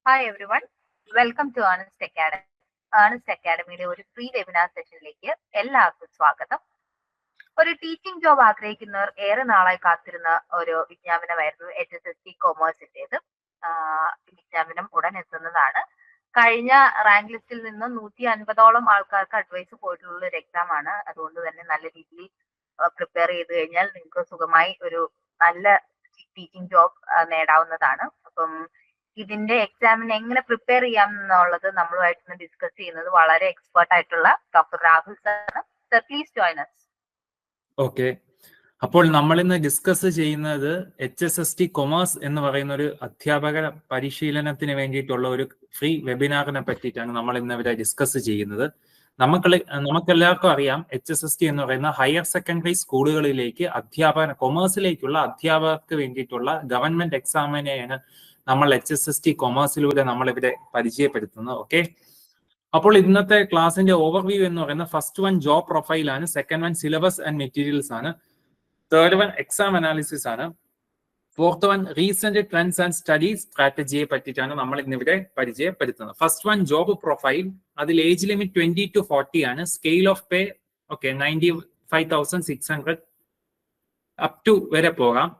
Hi everyone, welcome to Ernest academy. Ernest അക്കാഡമിയുടെ ഒരു free webinar സെഷനിലേക്ക് എല്ലാവർക്കും സ്വാഗതം. ഒരു ടീച്ചിങ് ജോബ് ആഗ്രഹിക്കുന്നവർ ഏറെ നാളായി കാത്തിരുന്ന ഒരു വിജ്ഞാപനമായിരുന്നു HSSC കൊമേഴ്സിന്റേത്. വിജ്ഞാപനം ഉടൻ എത്തുന്നതാണ്. കഴിഞ്ഞ റാങ്ക് ലിസ്റ്റിൽ നിന്ന് 150ഓളം ആൾക്കാർക്ക് അഡ്വൈസ് പോയിട്ടുള്ള ഒരു എക്സാം ആണ്. അതുകൊണ്ട് തന്നെ നല്ല രീതിയിൽ പ്രിപ്പയർ ചെയ്ത് കഴിഞ്ഞാൽ നിങ്ങൾക്ക് സുഖമായി ഒരു നല്ല ടീച്ചിങ് ജോബ് നേടാവുന്നതാണ്. അപ്പം ഇതിന്റെ എക്സാമിന് എങ്ങനെ പ്രിപ്പയർ ചെയ്യാം എന്നുള്ളത് നമ്മളുമായിട്ട് ഡിസ്കസ് ചെയ്യുന്നത് വളരെ എക്സ്പേർട്ട് ആയിട്ടുള്ള doctor Rahul sir. Sir, please join us. Okay, അപ്പോൾ നമ്മൾ ഇന്ന് ഡിസ്കസ് ചെയ്യുന്നത് HSST കൊമേഴ്സ് എന്ന് പറയുന്ന ഒരു അധ്യാപക പരിശീലനത്തിന് വേണ്ടിയിട്ടുള്ള ഒരു ഫ്രീ വെബിനാറിനെ പറ്റിയിട്ടാണ് നമ്മൾ ഇന്ന് ഇവിടെ ഡിസ്കസ് ചെയ്യുന്നത്. നമുക്കെല്ലാവർക്കും അറിയാം, HSST എന്ന് പറയുന്ന ഹയർ സെക്കൻഡറി സ്കൂളുകളിലേക്ക് കൊമേഴ്സിലേക്കുള്ള അധ്യാപകർക്ക് വേണ്ടിയിട്ടുള്ള ഗവൺമെന്റ് എക്സാമിനെയാണ് നമ്മൾ HSST കൊമേഴ്സിലൂടെ നമ്മളിവിടെ പരിചയപ്പെടുത്തുന്നത്. ഓക്കെ, അപ്പോൾ ഇന്നത്തെ ക്ലാസിന്റെ ഓവർവ്യൂ എന്ന് പറയുന്നത് ഫസ്റ്റ് വൺ ജോബ് പ്രൊഫൈൽ ആണ്, second one syllabus and materials ആണ്, തേർഡ് വൺ എക്സാം അനാലിസിസ് ആണ്, fourth one recent trends and studies സ്ട്രാറ്റജിയെ പറ്റിയിട്ടാണ് നമ്മൾ ഇന്നിവിടെ പരിചയപ്പെടുത്തുന്നത്. ഫസ്റ്റ് വൺ ജോബ് പ്രൊഫൈൽ, അതിൽ ഏജ് ലിമിറ്റ് 20 to 40 ആണ്. Scale of pay 95,600 up to വരെ പോകാം.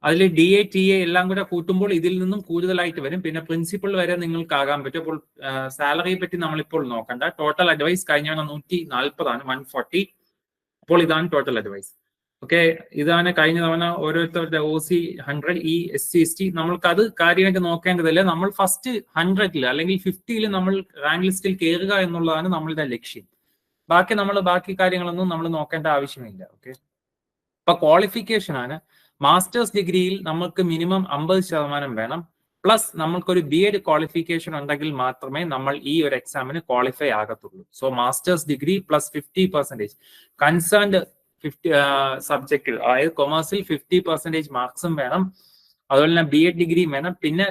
അതിൽ DA TA എല്ലാം കൂടെ കൂട്ടുമ്പോൾ ഇതിൽ നിന്നും കൂടുതലായിട്ട് വരും. പിന്നെ പ്രിൻസിപ്പൽ വരെ നിങ്ങൾക്ക് ആകാൻ പറ്റും. അപ്പോൾ സാലറിയെ പറ്റി നമ്മളിപ്പോൾ നോക്കണ്ട. ടോട്ടൽ അഡ്വൈസ് കഴിഞ്ഞ 140 ആണ്, 140. അപ്പോൾ ഇതാണ് ടോട്ടൽ അഡ്വൈസ്. ഓക്കെ, ഇതാണ് കഴിഞ്ഞ തവണ ഓരോരുത്തരുടെ OC 100, SC ST. നമ്മൾക്ക് അത് കാര്യമായിട്ട് നോക്കേണ്ടതില്ല. നമ്മൾ ഫസ്റ്റ് 100 അല്ലെങ്കിൽ 50 നമ്മൾ റാങ്ക് ലിസ്റ്റിൽ കയറുക എന്നുള്ളതാണ് നമ്മളുടെ ലക്ഷ്യം. ബാക്കി കാര്യങ്ങളൊന്നും നമ്മൾ നോക്കേണ്ട ആവശ്യമില്ല. ഓക്കെ, ഇപ്പൊ ക്വാളിഫിക്കേഷൻ ആണ്. മാസ്റ്റേഴ്സ് ഡിഗ്രിയിൽ നമുക്ക് മിനിമം 50% വേണം. പ്ലസ് നമ്മൾക്കൊരു BEd ക്വാളിഫിക്കേഷൻ ഉണ്ടെങ്കിൽ മാത്രമേ നമ്മൾ ഈ ഒരു എക്സാമിന് ക്വാളിഫൈ ആകത്തുള്ളൂ. So masters degree plus 50% concerned സബ്ജക്റ്റിൽ, അതായത് കൊമേഴ്സിൽ 50% മാർക്സും വേണം. അതുപോലെ തന്നെ BEd ഡിഗ്രി വേണം. പിന്നെ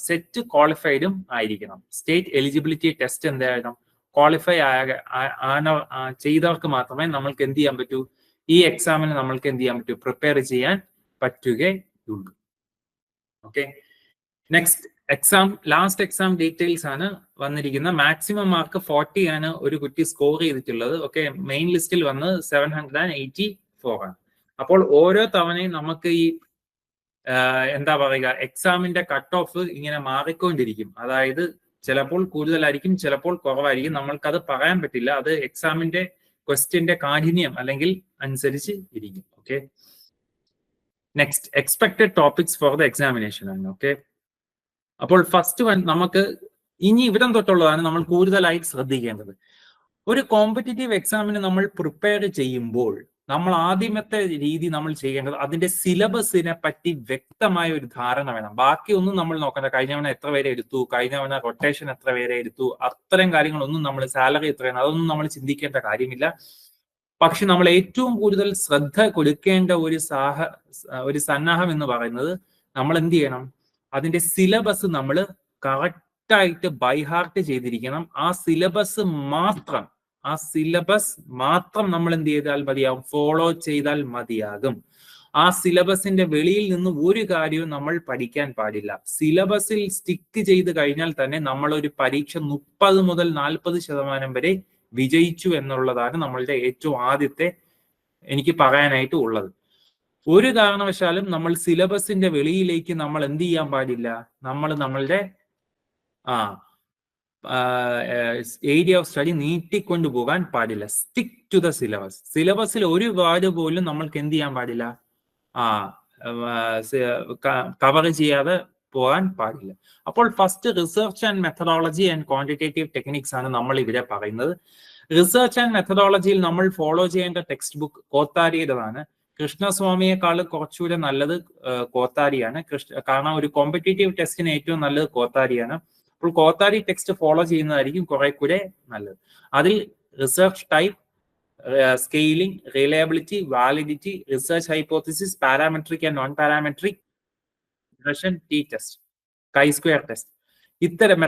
സെറ്റ് ക്വാളിഫൈഡും ആയിരിക്കണം. സ്റ്റേറ്റ് എലിജിബിലിറ്റി ടെസ്റ്റ് എന്തായാലും ക്വാളിഫൈ ചെയ്തവർക്ക് മാത്രമേ നമ്മൾക്ക് എന്ത് ചെയ്യാൻ പറ്റൂ, ഈ എക്സാമിന് നമ്മൾക്ക് എന്ത് ചെയ്യാൻ പറ്റൂ, പ്രിപ്പയർ ചെയ്യാൻ പറ്റുകയുള്ളൂ. Okay, next exam, last exam details ആണ് വന്നിരിക്കുന്നത്. മാക്സിമം മാർക്ക് 40 ആണ് ഒരു കുട്ടി സ്കോർ ചെയ്തിട്ടുള്ളത്. ഓക്കെ, മെയിൻ ലിസ്റ്റിൽ വന്ന് 784 ആണ്. അപ്പോൾ ഓരോ തവണയും നമുക്ക് ഈ എന്താ പറയുക, എക്സാമിന്റെ കട്ട് ഓഫ് ഇങ്ങനെ മാറിക്കൊണ്ടിരിക്കും. അതായത് ചിലപ്പോൾ കൂടുതലായിരിക്കും, ചിലപ്പോൾ കുറവായിരിക്കും. നമ്മൾക്കത് പറയാൻ പറ്റില്ല. അത് എക്സാമിന്റെ ക്വസ്റ്റ്യന്റെ കാഠിന്യം അല്ലെങ്കിൽ അനുസരിച്ച് ഇരിക്കും. Okay, next expected topics for the examination ആണ്. ഓക്കെ, അപ്പോൾ ഫസ്റ്റ് വൺ നമുക്ക് ഇനി ഇവിടം തൊട്ടുള്ളതാണ് നമ്മൾ കൂടുതലായിട്ട് ശ്രദ്ധിക്കേണ്ടത്. ഒരു കോമ്പറ്റീറ്റീവ് എക്സാമിന് നമ്മൾ പ്രിപ്പയർ ചെയ്യുമ്പോൾ നമ്മൾ ആദ്യമത്തെ രീതി നമ്മൾ ചെയ്യേണ്ടത് അതിന്റെ സിലബസിനെ പറ്റി വ്യക്തമായ ഒരു ധാരണ വേണം. ബാക്കിയൊന്നും നമ്മൾ നോക്കണ്ട. കഴിഞ്ഞ തവണ എത്ര പേരെ എടുത്തു, കഴിഞ്ഞ തവണ റൊട്ടേഷൻ എത്ര പേരെ എടുത്തു, അത്തരം കാര്യങ്ങളൊന്നും നമ്മൾ, സാലറി എത്രയാണ്, അതൊന്നും നമ്മൾ ചിന്തിക്കേണ്ട കാര്യമില്ല. പക്ഷെ നമ്മൾ ഏറ്റവും കൂടുതൽ ശ്രദ്ധ കൊടുക്കേണ്ട ഒരു സന്നാഹം എന്ന് പറയുന്നത് നമ്മൾ എന്ത് ചെയ്യണം, അതിന്റെ സിലബസ് നമ്മൾ കറക്റ്റായിട്ട് ബൈഹാർട്ട് ചെയ്തിരിക്കണം. ആ സിലബസ് മാത്രം നമ്മൾ എന്ത് ചെയ്താൽ മതിയാകും, ഫോളോ ചെയ്താൽ മതിയാകും. ആ സിലബസിന്റെ വെളിയിൽ നിന്ന് ഒരു കാര്യവും നമ്മൾ പഠിക്കാൻ പാടില്ല. സിലബസിൽ സ്റ്റിക്ക് ചെയ്ത് കഴിഞ്ഞാൽ തന്നെ നമ്മൾ ഒരു പരീക്ഷ 30 മുതൽ 40% വരെ വിജയിച്ചു എന്നുള്ളതാണ് നമ്മളുടെ ഏറ്റവും ആദ്യത്തെ എനിക്ക് പറയാനായിട്ട് ഉള്ളത്. ഒരു കാരണവശാലും നമ്മൾ സിലബസിന്റെ വെളിയിലേക്ക് നമ്മൾ എന്ത് ചെയ്യാൻ പാടില്ല, നമ്മളുടെ ഏരിയ ഓഫ് സ്റ്റഡി നീട്ടിക്കൊണ്ടു പോകാൻ പാടില്ല. Stick to the syllabus. സിലബസിൽ ഒരു വേർഡ് പോലും നമ്മൾക്ക് എന്ത് ചെയ്യാൻ പാടില്ല, കവർ ചെയ്യാതെ പോകാൻ പാടില്ല. അപ്പോൾ first research and methodology and quantitative techniques ആണ് നമ്മൾ ഇവിടെ പറയുന്നത്. റിസർച്ച് ആൻഡ് മെത്തഡോളജിയിൽ നമ്മൾ ഫോളോ ചെയ്യേണ്ട ടെക്സ്റ്റ് ബുക്ക് കോത്താരിയുടേതാണ്. കൃഷ്ണസ്വാമിയെക്കാൾ കുറച്ചുകൂടെ നല്ലത് കോത്താരിയാണ്. കാരണം ഒരു കോമ്പറ്റേറ്റീവ് ടെസ്റ്റിന് ഏറ്റവും നല്ലത് കോത്താരിയാണ്. അപ്പോൾ കോത്താരി ടെക്സ്റ്റ് ഫോളോ ചെയ്യുന്നതായിരിക്കും കുറെ കൂടെ നല്ലത്. അതിൽ research type, scaling, reliability, validity, research hypothesis, parametric and non parametric regression, T test, chi square test, ഇത്തരം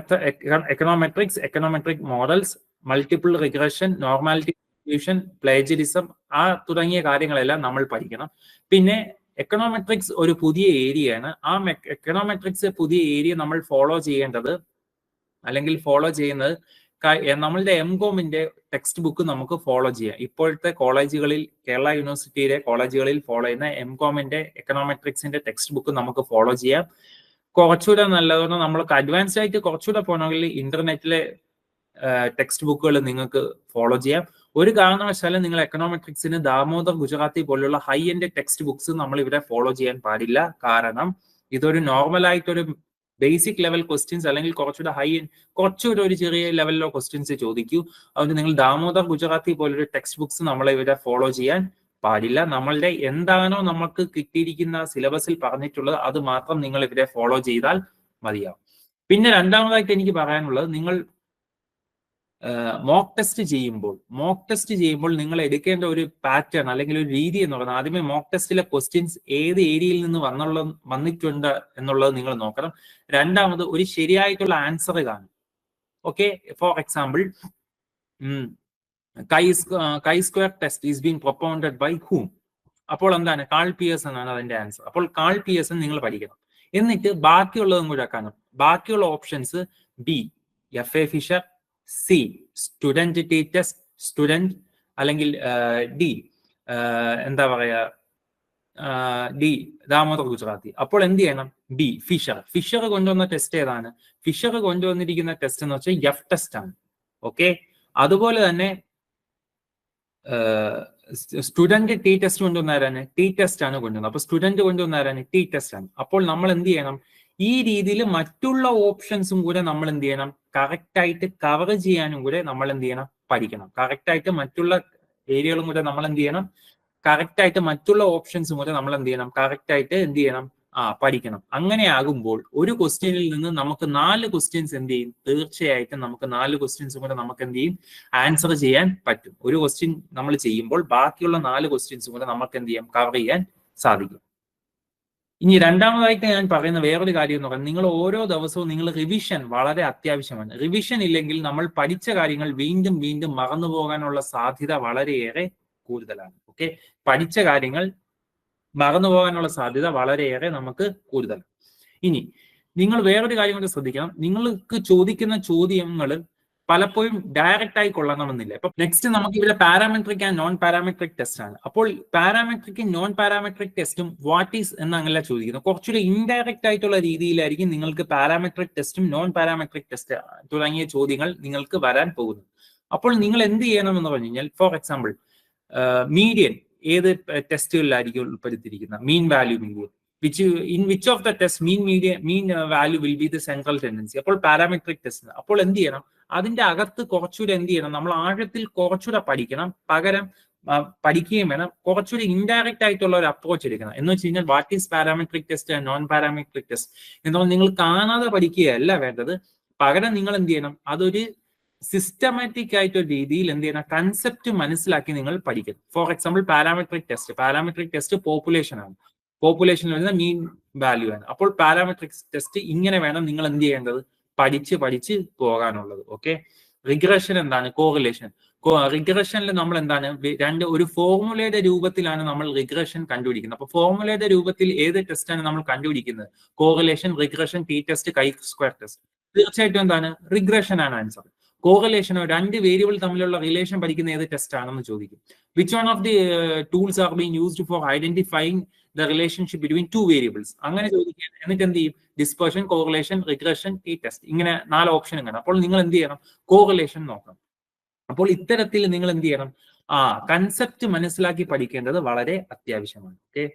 econometrics, econometric models, multiple regression, normality distribution, plagiarism, തുടങ്ങിയ കാര്യങ്ങളെല്ലാം നമ്മൾ പഠിക്കണം. പിന്നെ എക്കണോമെട്രിക്സ് ഒരു പുതിയ ഏരിയയാണ്. ആ എക്കണോമെട്രിക്സ് പുതിയ ഏരിയ നമ്മൾ ഫോളോ ചെയ്യേണ്ടത് അല്ലെങ്കിൽ ഫോളോ ചെയ്യുന്നത് നമ്മളുടെ എംകോമിന്റെ ടെക്സ്റ്റ് ബുക്ക് നമുക്ക് ഫോളോ ചെയ്യാം. ഇപ്പോഴത്തെ കോളേജുകളിൽ, കേരള യൂണിവേഴ്സിറ്റിയിലെ കോളേജുകളിൽ ഫോളോ ചെയ്യുന്ന എംകോമിന്റെ എക്കണോമെട്രിക്സിന്റെ ടെക്സ്റ്റ് ബുക്ക് നമുക്ക് ഫോളോ ചെയ്യാം. കുറച്ചുകൂടെ നല്ലതെന്ന് നമ്മൾക്ക് അഡ്വാൻസ്ഡ് ആയിട്ട് കുറച്ചുകൂടെ പോകണമെങ്കിൽ ഇന്റർനെറ്റിലെ ടെക്സ്റ്റ് ബുക്കുകൾ നിങ്ങൾക്ക് ഫോളോ ചെയ്യാം. ഒരു കാരണവശാലും നിങ്ങൾ എക്കണോമെട്രിക്സിന് ദാമോദർ ഗുജറാത്തി പോലുള്ള ഹൈ എൻഡ് ടെക്സ്റ്റ് ബുക്സ് നമ്മൾ ഇവിടെ ഫോളോ ചെയ്യാൻ പാടില്ല. കാരണം ഇതൊരു നോർമൽ ആയിട്ടൊരു ബേസിക് ലെവൽ ക്വസ്റ്റ്യൻസ് അല്ലെങ്കിൽ കുറച്ചുകൂടെ ഒരു ചെറിയ ലെവലിലോ ക്വസ്റ്റ്യൻസ് ചോദിക്കൂ. അതുകൊണ്ട് നിങ്ങൾ ദാമോദർ ഗുജറാത്തി പോലൊരു ടെക്സ്റ്റ് ബുക്സ് നമ്മളെ ഇവിടെ ഫോളോ ചെയ്യാൻ പാടില്ല. നമ്മളുടെ എന്താണോ നമുക്ക് കിട്ടിയിരിക്കുന്ന സിലബസിൽ പറഞ്ഞിട്ടുള്ളത് അത് മാത്രം നിങ്ങൾ ഇവിടെ ഫോളോ ചെയ്താൽ മതിയാവും. പിന്നെ രണ്ടാമതായിട്ട് എനിക്ക് പറയാനുള്ളത്, നിങ്ങൾ മോക്ക് ടെസ്റ്റ് ചെയ്യുമ്പോൾ നിങ്ങൾ എടുക്കേണ്ട ഒരു പാറ്റേൺ അല്ലെങ്കിൽ ഒരു രീതി എന്ന് പറയുന്നത്, ആദ്യമേ മോക്ക് ടെസ്റ്റിലെ ക്വസ്റ്റ്യൻസ് ഏത് ഏരിയയിൽ നിന്ന് വന്നിട്ടുണ്ട് എന്നുള്ളത് നിങ്ങൾ നോക്കണം. രണ്ടാമത് ഒരു ശരിയായിട്ടുള്ള ആൻസർ കാണും. Okay, for example chi square test is been propounded by whom. അപ്പോൾ എന്താണ്? കാൾ പിയേഴ്സൺ ആണ് അതിന്റെ ആൻസർ. അപ്പോൾ കാൾ പിയേഴ്സൺ നിങ്ങൾ പഠിക്കണം. എന്നിട്ട് ബാക്കിയുള്ളതും കൂടെ കാണും. ബാക്കിയുള്ള options B F A Fisher, C Student T test Student, അല്ലെങ്കിൽ ഡി എന്താ പറയാ ഡി ദാമോദർ ഗുജറാത്തി. അപ്പോൾ എന്ത് ചെയ്യണം? ബി ഫിഷർ കൊണ്ടുവന്ന ടെസ്റ്റ് ഏതാണ്? ഫിഷർ കൊണ്ടുവന്നിരിക്കുന്ന ടെസ്റ്റ് എന്ന് വെച്ചാൽ എഫ് ടെസ്റ്റ് ആണ്. ഓക്കെ, അതുപോലെ തന്നെ സ്റ്റുഡന്റ് ടി ടെസ്റ്റ് കൊണ്ടുവന്നാരാണ്? ടി ടെസ്റ്റ് ആണ് കൊണ്ടുവന്നത്. അപ്പൊ സ്റ്റുഡന്റ് കൊണ്ടുവന്നാരാണ്? ടി ടെസ്റ്റ് ആണ്. അപ്പോൾ നമ്മൾ എന്ത് ചെയ്യണം? ഈ രീതിയിൽ മറ്റുള്ള ഓപ്ഷൻസും കൂടെ നമ്മൾ എന്ത് ചെയ്യണം? കറക്റ്റ് ആയിട്ട് കവർ ചെയ്യാനും കൂടെ നമ്മൾ എന്ത് ചെയ്യണം? പഠിക്കണം. കറക്റ്റ് ആയിട്ട് മറ്റുള്ള ഏരിയകളും കൂടെ നമ്മൾ എന്ത് ചെയ്യണം? കറക്റ്റ് ആയിട്ട് മറ്റുള്ള ഓപ്ഷൻസും കൂടെ നമ്മൾ എന്ത് ചെയ്യണം? കറക്റ്റ് ആയിട്ട് എന്ത് ചെയ്യണം? പഠിക്കണം. അങ്ങനെ ആകുമ്പോൾ ഒരു ക്വസ്റ്റ്യനിൽ നിന്ന് നമുക്ക് 4 ക്വസ്റ്റ്യൻസ് എന്ത് ചെയ്യും? തീർച്ചയായിട്ടും നമുക്ക് 4 ക്വസ്റ്റ്യൻസും കൂടെ നമുക്ക് എന്ത് ചെയ്യും? ആൻസർ ചെയ്യാൻ പറ്റും. ഒരു ക്വസ്റ്റ്യൻ നമ്മൾ ചെയ്യുമ്പോൾ ബാക്കിയുള്ള 4 ക്വസ്റ്റ്യൻസും കൂടെ നമുക്ക് എന്ത് ചെയ്യാം? കവർ ചെയ്യാൻ സാധിക്കും. ഇനി രണ്ടാമതായിട്ട് ഞാൻ പറയുന്ന വേറൊരു കാര്യം എന്ന് പറയുന്നത്, നിങ്ങൾ ഓരോ ദിവസവും നിങ്ങൾ റിവിഷൻ വളരെ അത്യാവശ്യമാണ്. റിവിഷൻ ഇല്ലെങ്കിൽ നമ്മൾ പഠിച്ച കാര്യങ്ങൾ വീണ്ടും വീണ്ടും മറന്നു പോകാനുള്ള സാധ്യത വളരെയേറെ കൂടുതലാണ്. ഓക്കെ, പഠിച്ച കാര്യങ്ങൾ മറന്നു പോകാനുള്ള സാധ്യത വളരെയേറെ നമുക്ക് കൂടുതലാണ്. ഇനി നിങ്ങൾ വേറൊരു കാര്യം കൊണ്ട് ശ്രദ്ധിക്കണം. നിങ്ങൾക്ക് ചോദിക്കുന്ന ചോദ്യങ്ങൾ പലപ്പോഴും ഡയറക്റ്റ് ആയി കൊള്ളണമെന്നില്ല. ഇപ്പൊ നെക്സ്റ്റ് നമുക്ക് ഇവിടെ parametric and non parametric test ആണ്. അപ്പോൾ പാരാമെട്രിക്കും നോൺ പാരാമെട്രിക് ടെസ്റ്റും വാട്ട് ഈസ് എന്നങ്ങനെയല്ല ചോദിക്കുന്നത്. കുറച്ചുകൂടി ഇൻഡയറക്റ്റ് ആയിട്ടുള്ള രീതിയിലായിരിക്കും നിങ്ങൾക്ക് പാരാമെട്രിക് ടെസ്റ്റും നോൺ പാരാമെട്രിക് ടെസ്റ്റ് തുടങ്ങിയ ചോദ്യങ്ങൾ നിങ്ങൾക്ക് വരാൻ പോകുന്നത്. അപ്പോൾ നിങ്ങൾ എന്ത് ചെയ്യണമെന്ന് പറഞ്ഞു കഴിഞ്ഞാൽ, ഫോർ എക്സാമ്പിൾ മീഡിയൻ ഏത് ടെസ്റ്റുകളിലായിരിക്കും ഉൾപ്പെടുത്തിയിരിക്കുന്നത്? Mean value median. Which of the test mean value will be the central tendency. അപ്പോൾ പാരാമെട്രിക് ടെസ്റ്റ്. അപ്പോൾ എന്ത് ചെയ്യണം? അതിന്റെ അകത്ത് കുറച്ചുകൂടെ എന്ത് ചെയ്യണം? നമ്മൾ ആഴത്തിൽ കുറച്ചുകൂടെ പഠിക്കണം. പകരം പഠിക്കുകയും വേണം. കുറച്ചുകൂടി ഇൻഡയറക്റ്റ് ആയിട്ടുള്ള ഒരു അപ്രോച്ച് എടുക്കണം. എന്ന് വെച്ച് കഴിഞ്ഞാൽ what is parametric test and non parametric test എന്നാൽ നിങ്ങൾ കാണാതെ പഠിക്കുകയല്ല വേണ്ടത്. പകരം നിങ്ങൾ എന്ത് ചെയ്യണം? അതൊരു സിസ്റ്റമാറ്റിക് ആയിട്ടൊരു രീതിയിൽ എന്ത് ചെയ്യണം? കൺസെപ്റ്റ് മനസ്സിലാക്കി നിങ്ങൾ പഠിക്കണം. For example parametric test population ആണ്. പോപ്പുലേഷനിൽ വരുന്ന മീൻ വാല്യൂ ആണ്. അപ്പോൾ പാരാമെട്രിക് ടെസ്റ്റ് ഇങ്ങനെ വേണം നിങ്ങൾ എന്ത് ചെയ്യേണ്ടത്? പഠിച്ച് പോകാനുള്ളത്. ഓക്കെ, റിഗ്രഷൻ എന്താണ്? കോറിലേഷൻ. റിഗ്രഷനിൽ നമ്മൾ എന്താണ്? ഒരു ഫോർമുലയുടെ രൂപത്തിലാണ് നമ്മൾ റിഗ്രഷൻ കണ്ടുപിടിക്കുന്നത്. അപ്പൊ ഫോർമുലയുടെ രൂപത്തിൽ ഏത് ടെസ്റ്റാണ് നമ്മൾ കണ്ടുപിടിക്കുന്നത്? Correlation, regression, T test, chi square test. തീർച്ചയായിട്ടും എന്താണ്? റിഗ്രഷൻ ആണ് ആൻസർ. കോറിലേഷനോ 2 വേരിയബിൾ തമ്മിലുള്ള റിലേഷൻ പഠിക്കുന്ന ഏത് ടെസ്റ്റ് ആണെന്ന് ചോദിക്കും. Which one of the tools are being used for identifying the relationship between 2 variables. അങ്ങനെ ചോദിക്കുക. എന്നിട്ട് എന്ത് ചെയ്യും? Dispersion, correlation, regression, T test. ഇങ്ങനെ 4 ഓപ്ഷൻ കാണാം. അപ്പോൾ നിങ്ങൾ എന്ത് ചെയ്യണം? കോറിലേഷൻ നോക്കണം. അപ്പോൾ ഇത്തരത്തിൽ നിങ്ങൾ എന്ത് ചെയ്യണം? കൺസെപ്റ്റ് മനസ്സിലാക്കി പഠിക്കേണ്ടത് വളരെ അത്യാവശ്യമാണ്. ഓക്കെ,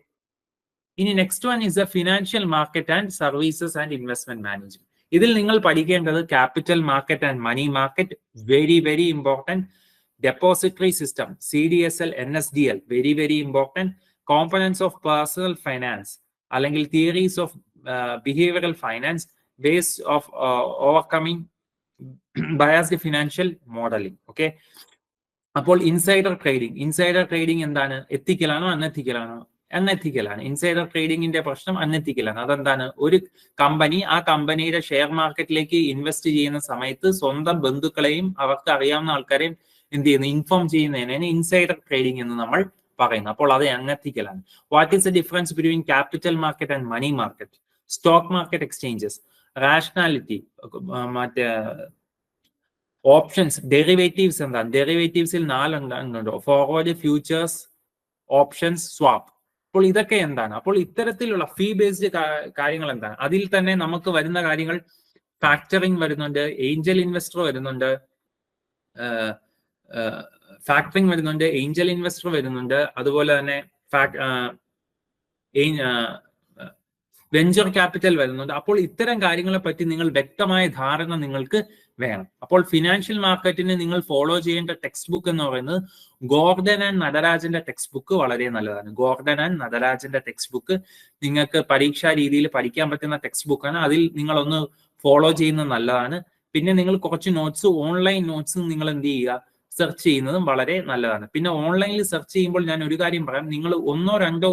ഇനി next one is the financial market and services and investment management. ഇതിൽ നിങ്ങൾ പഠിക്കേണ്ടത് capital market and money market, very very important. Depository system, CDSL, NSDL, very very important. Components of personal finance അല്ലെങ്കിൽ theories of behavioural finance, ways of overcoming biased financial modelling. Okay, അപ്പോൾ insider trading എന്താണ്? എത്തിക്കലാണോ അൺഎത്തിക്കലാണോ? അൺഎത്തിക്കലാണ്. Insider ട്രേഡിംഗിന്റെ പ്രശ്നം അൺഎത്തിക്കലാണ്. അതെന്താണ്? ഒരു company ആ കമ്പനിയുടെ share മാർക്കറ്റിലേക്ക് ഇൻവെസ്റ്റ് ചെയ്യുന്ന സമയത്ത് സ്വന്തം ബന്ധുക്കളെയും അവർക്ക് അറിയാവുന്ന ആൾക്കാരെയും എന്ത് ചെയ്യുന്നു? ഇൻഫോം ചെയ്യുന്നതിനാണ് ഇൻസൈഡർ ട്രേഡിംഗ് എന്ന് നമ്മൾ പറയുന്നത്. അപ്പോൾ അത് അൺഎത്തിക്കലാണ്. What is the difference between capital market and money market? Stock market exchanges, rationality, മറ്റേ ഓപ്ഷൻസ്, ഡെറിവേറ്റീവ്സ് എന്താണ്? ഡെറിവേറ്റീവ്സിൽ 4 ഉണ്ട്: ഫോർവേഡ്, ഫ്യൂച്ചേഴ്സ്, ഓപ്ഷൻസ്, സ്വാപ്പ്. അപ്പോൾ ഇതൊക്കെ എന്താണ്? അപ്പോൾ ഇത്തരത്തിലുള്ള ഫീ ബേസ്ഡ് കാര്യങ്ങൾ എന്താണ്? അതിൽ തന്നെ നമുക്ക് വരുന്ന കാര്യങ്ങൾ ഫാക്ടറിങ് വരുന്നുണ്ട്, ഏഞ്ചൽ ഇൻവെസ്റ്റർ വരുന്നുണ്ട്, ഏഞ്ചൽ ഇൻവെസ്റ്റർ വരുന്നുണ്ട്, അതുപോലെ തന്നെ വെഞ്ചർ ക്യാപിറ്റൽ വരുന്നുണ്ട്. അപ്പോൾ ഇത്തരം കാര്യങ്ങളെ പറ്റി നിങ്ങൾ വ്യക്തമായ ധാരണ നിങ്ങൾക്ക് വേണം. അപ്പോൾ ഫിനാൻഷ്യൽ മാർക്കറ്റിന് നിങ്ങൾ ഫോളോ ചെയ്യേണ്ട ടെക്സ്റ്റ് ബുക്ക് എന്ന് പറയുന്നത് ഗോർഡൻ ആൻഡ് നടരാജന്റെ ടെക്സ്റ്റ് ബുക്ക് വളരെ നല്ലതാണ്. ഗോർഡൻ ആൻഡ് നടരാജന്റെ ടെക്സ്റ്റ് ബുക്ക് നിങ്ങൾക്ക് പരീക്ഷാ രീതിയിൽ പഠിക്കാൻ പറ്റുന്ന ടെക്സ്റ്റ് ബുക്കാണ്. അതിൽ നിങ്ങൾ ഒന്ന് ഫോളോ ചെയ്യുന്നത് നല്ലതാണ്. പിന്നെ നിങ്ങൾ കുറച്ച് നോട്ട്സ്, ഓൺലൈൻ നോട്ട്സ് നിങ്ങൾ എന്ത് ചെയ്യുക, സെർച്ച് ചെയ്യുന്നതും വളരെ നല്ലതാണ്. പിന്നെ ഓൺലൈനിൽ സെർച്ച് ചെയ്യുമ്പോൾ ഞാൻ ഒരു കാര്യം പറയാം, നിങ്ങൾ 1-2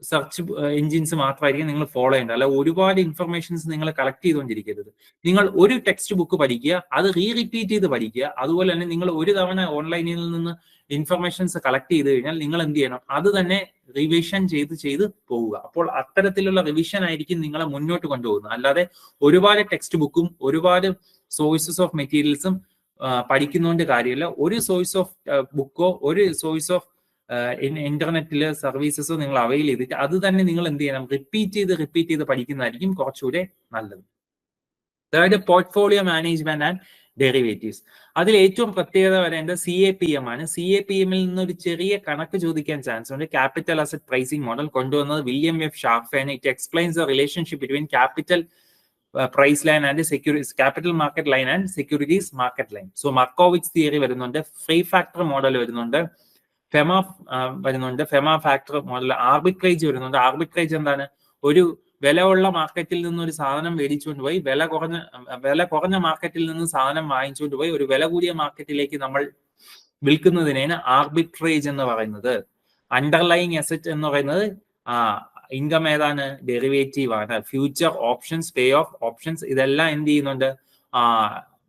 സെർച്ച് എൻജിൻസ് മാത്രമായിരിക്കും നിങ്ങൾ ഫോളോ ചെയ്യേണ്ടത്. അല്ല ഒരുപാട് ഇൻഫർമേഷൻസ് നിങ്ങൾ കളക്ട് ചെയ്തുകൊണ്ടിരിക്കരുത്. നിങ്ങൾ ഒരു ടെക്സ്റ്റ് ബുക്ക് പഠിക്കുക, അത് റിപ്പീറ്റ് ചെയ്ത് പഠിക്കുക. അതുപോലെ തന്നെ നിങ്ങൾ ഒരു തവണ ഓൺലൈനിൽ നിന്ന് ഇൻഫർമേഷൻസ് കളക്ട് ചെയ്ത് കഴിഞ്ഞാൽ നിങ്ങൾ എന്ത് ചെയ്യണം, അത് തന്നെ റിവിഷൻ ചെയ്ത് പോവുക. അപ്പോൾ അത്തരത്തിലുള്ള റിവിഷൻ ആയിരിക്കും നിങ്ങളെ മുന്നോട്ട് കൊണ്ടുപോകുന്നത്. അല്ലാതെ ഒരുപാട് ടെക്സ്റ്റ് ബുക്കും ഒരുപാട് സോഴ്സസ് ഓഫ് മെറ്റീരിയൽസും പഠിക്കുന്നതുകൊണ്ട് കാര്യമില്ല. ഒരു സോഴ്സ് ഓഫ് ബുക്കോ ഒരു സോഴ്സ് ഓഫ് ഇന്റർനെറ്റില് സർവീസസോ നിങ്ങൾ അവൈൽ ചെയ്തിട്ട് അത് തന്നെ നിങ്ങൾ എന്ത് ചെയ്യണം, റിപ്പീറ്റ് ചെയ്ത് പഠിക്കുന്നതായിരിക്കും കുറച്ചുകൂടെ നല്ലത്. അതായത് പോർട്ട്ഫോളിയോ മാനേജ്മെന്റ് ആൻഡ് ഡെറിവേറ്റീവ്സ്. അതിൽ ഏറ്റവും പ്രത്യേകത വരേണ്ടത് CAPM ആണ്. CAPM നിന്ന് ഒരു ചെറിയ കണക്ക് ചോദിക്കാൻ ചാൻസ് ഉണ്ട്. ക്യാപിറ്റൽ അസറ്റ് പ്രൈസിംഗ് മോഡൽ കൊണ്ടുവന്നത് വില്യം എഫ് ഷാർഫാണ്. It explains the relationship between capital price line and securities, capital market line and securities market line. So Markowitz theory വരുന്നുണ്ട്, ഫ്രീ ഫാക്ടർ മോഡൽ വരുന്നുണ്ട്, ഫെമ വരുന്നുണ്ട്, Fama factor model, arbitrage വരുന്നുണ്ട്. Arbitrage എന്താണ്? ഒരു വില ഉള്ള മാർക്കറ്റിൽ നിന്ന് ഒരു സാധനം മേടിച്ചുകൊണ്ട് പോയി വില കുറഞ്ഞ മാർക്കറ്റിൽ നിന്ന് സാധനം വാങ്ങിച്ചുകൊണ്ട് പോയി ഒരു വില കൂടിയ മാർക്കറ്റിലേക്ക് നമ്മൾ വിൽക്കുന്നതിനാണ് ആർബിട്രേജ് എന്ന് പറയുന്നത്. അണ്ടർലൈങ് അസറ്റ് എന്ന് പറയുന്നത് ഇൻകം ഏതാണ്? ഡെറിവേറ്റീവ് ആണ്. Future options, pay of options, ഇതെല്ലാം എന്ത് ചെയ്യുന്നുണ്ട്?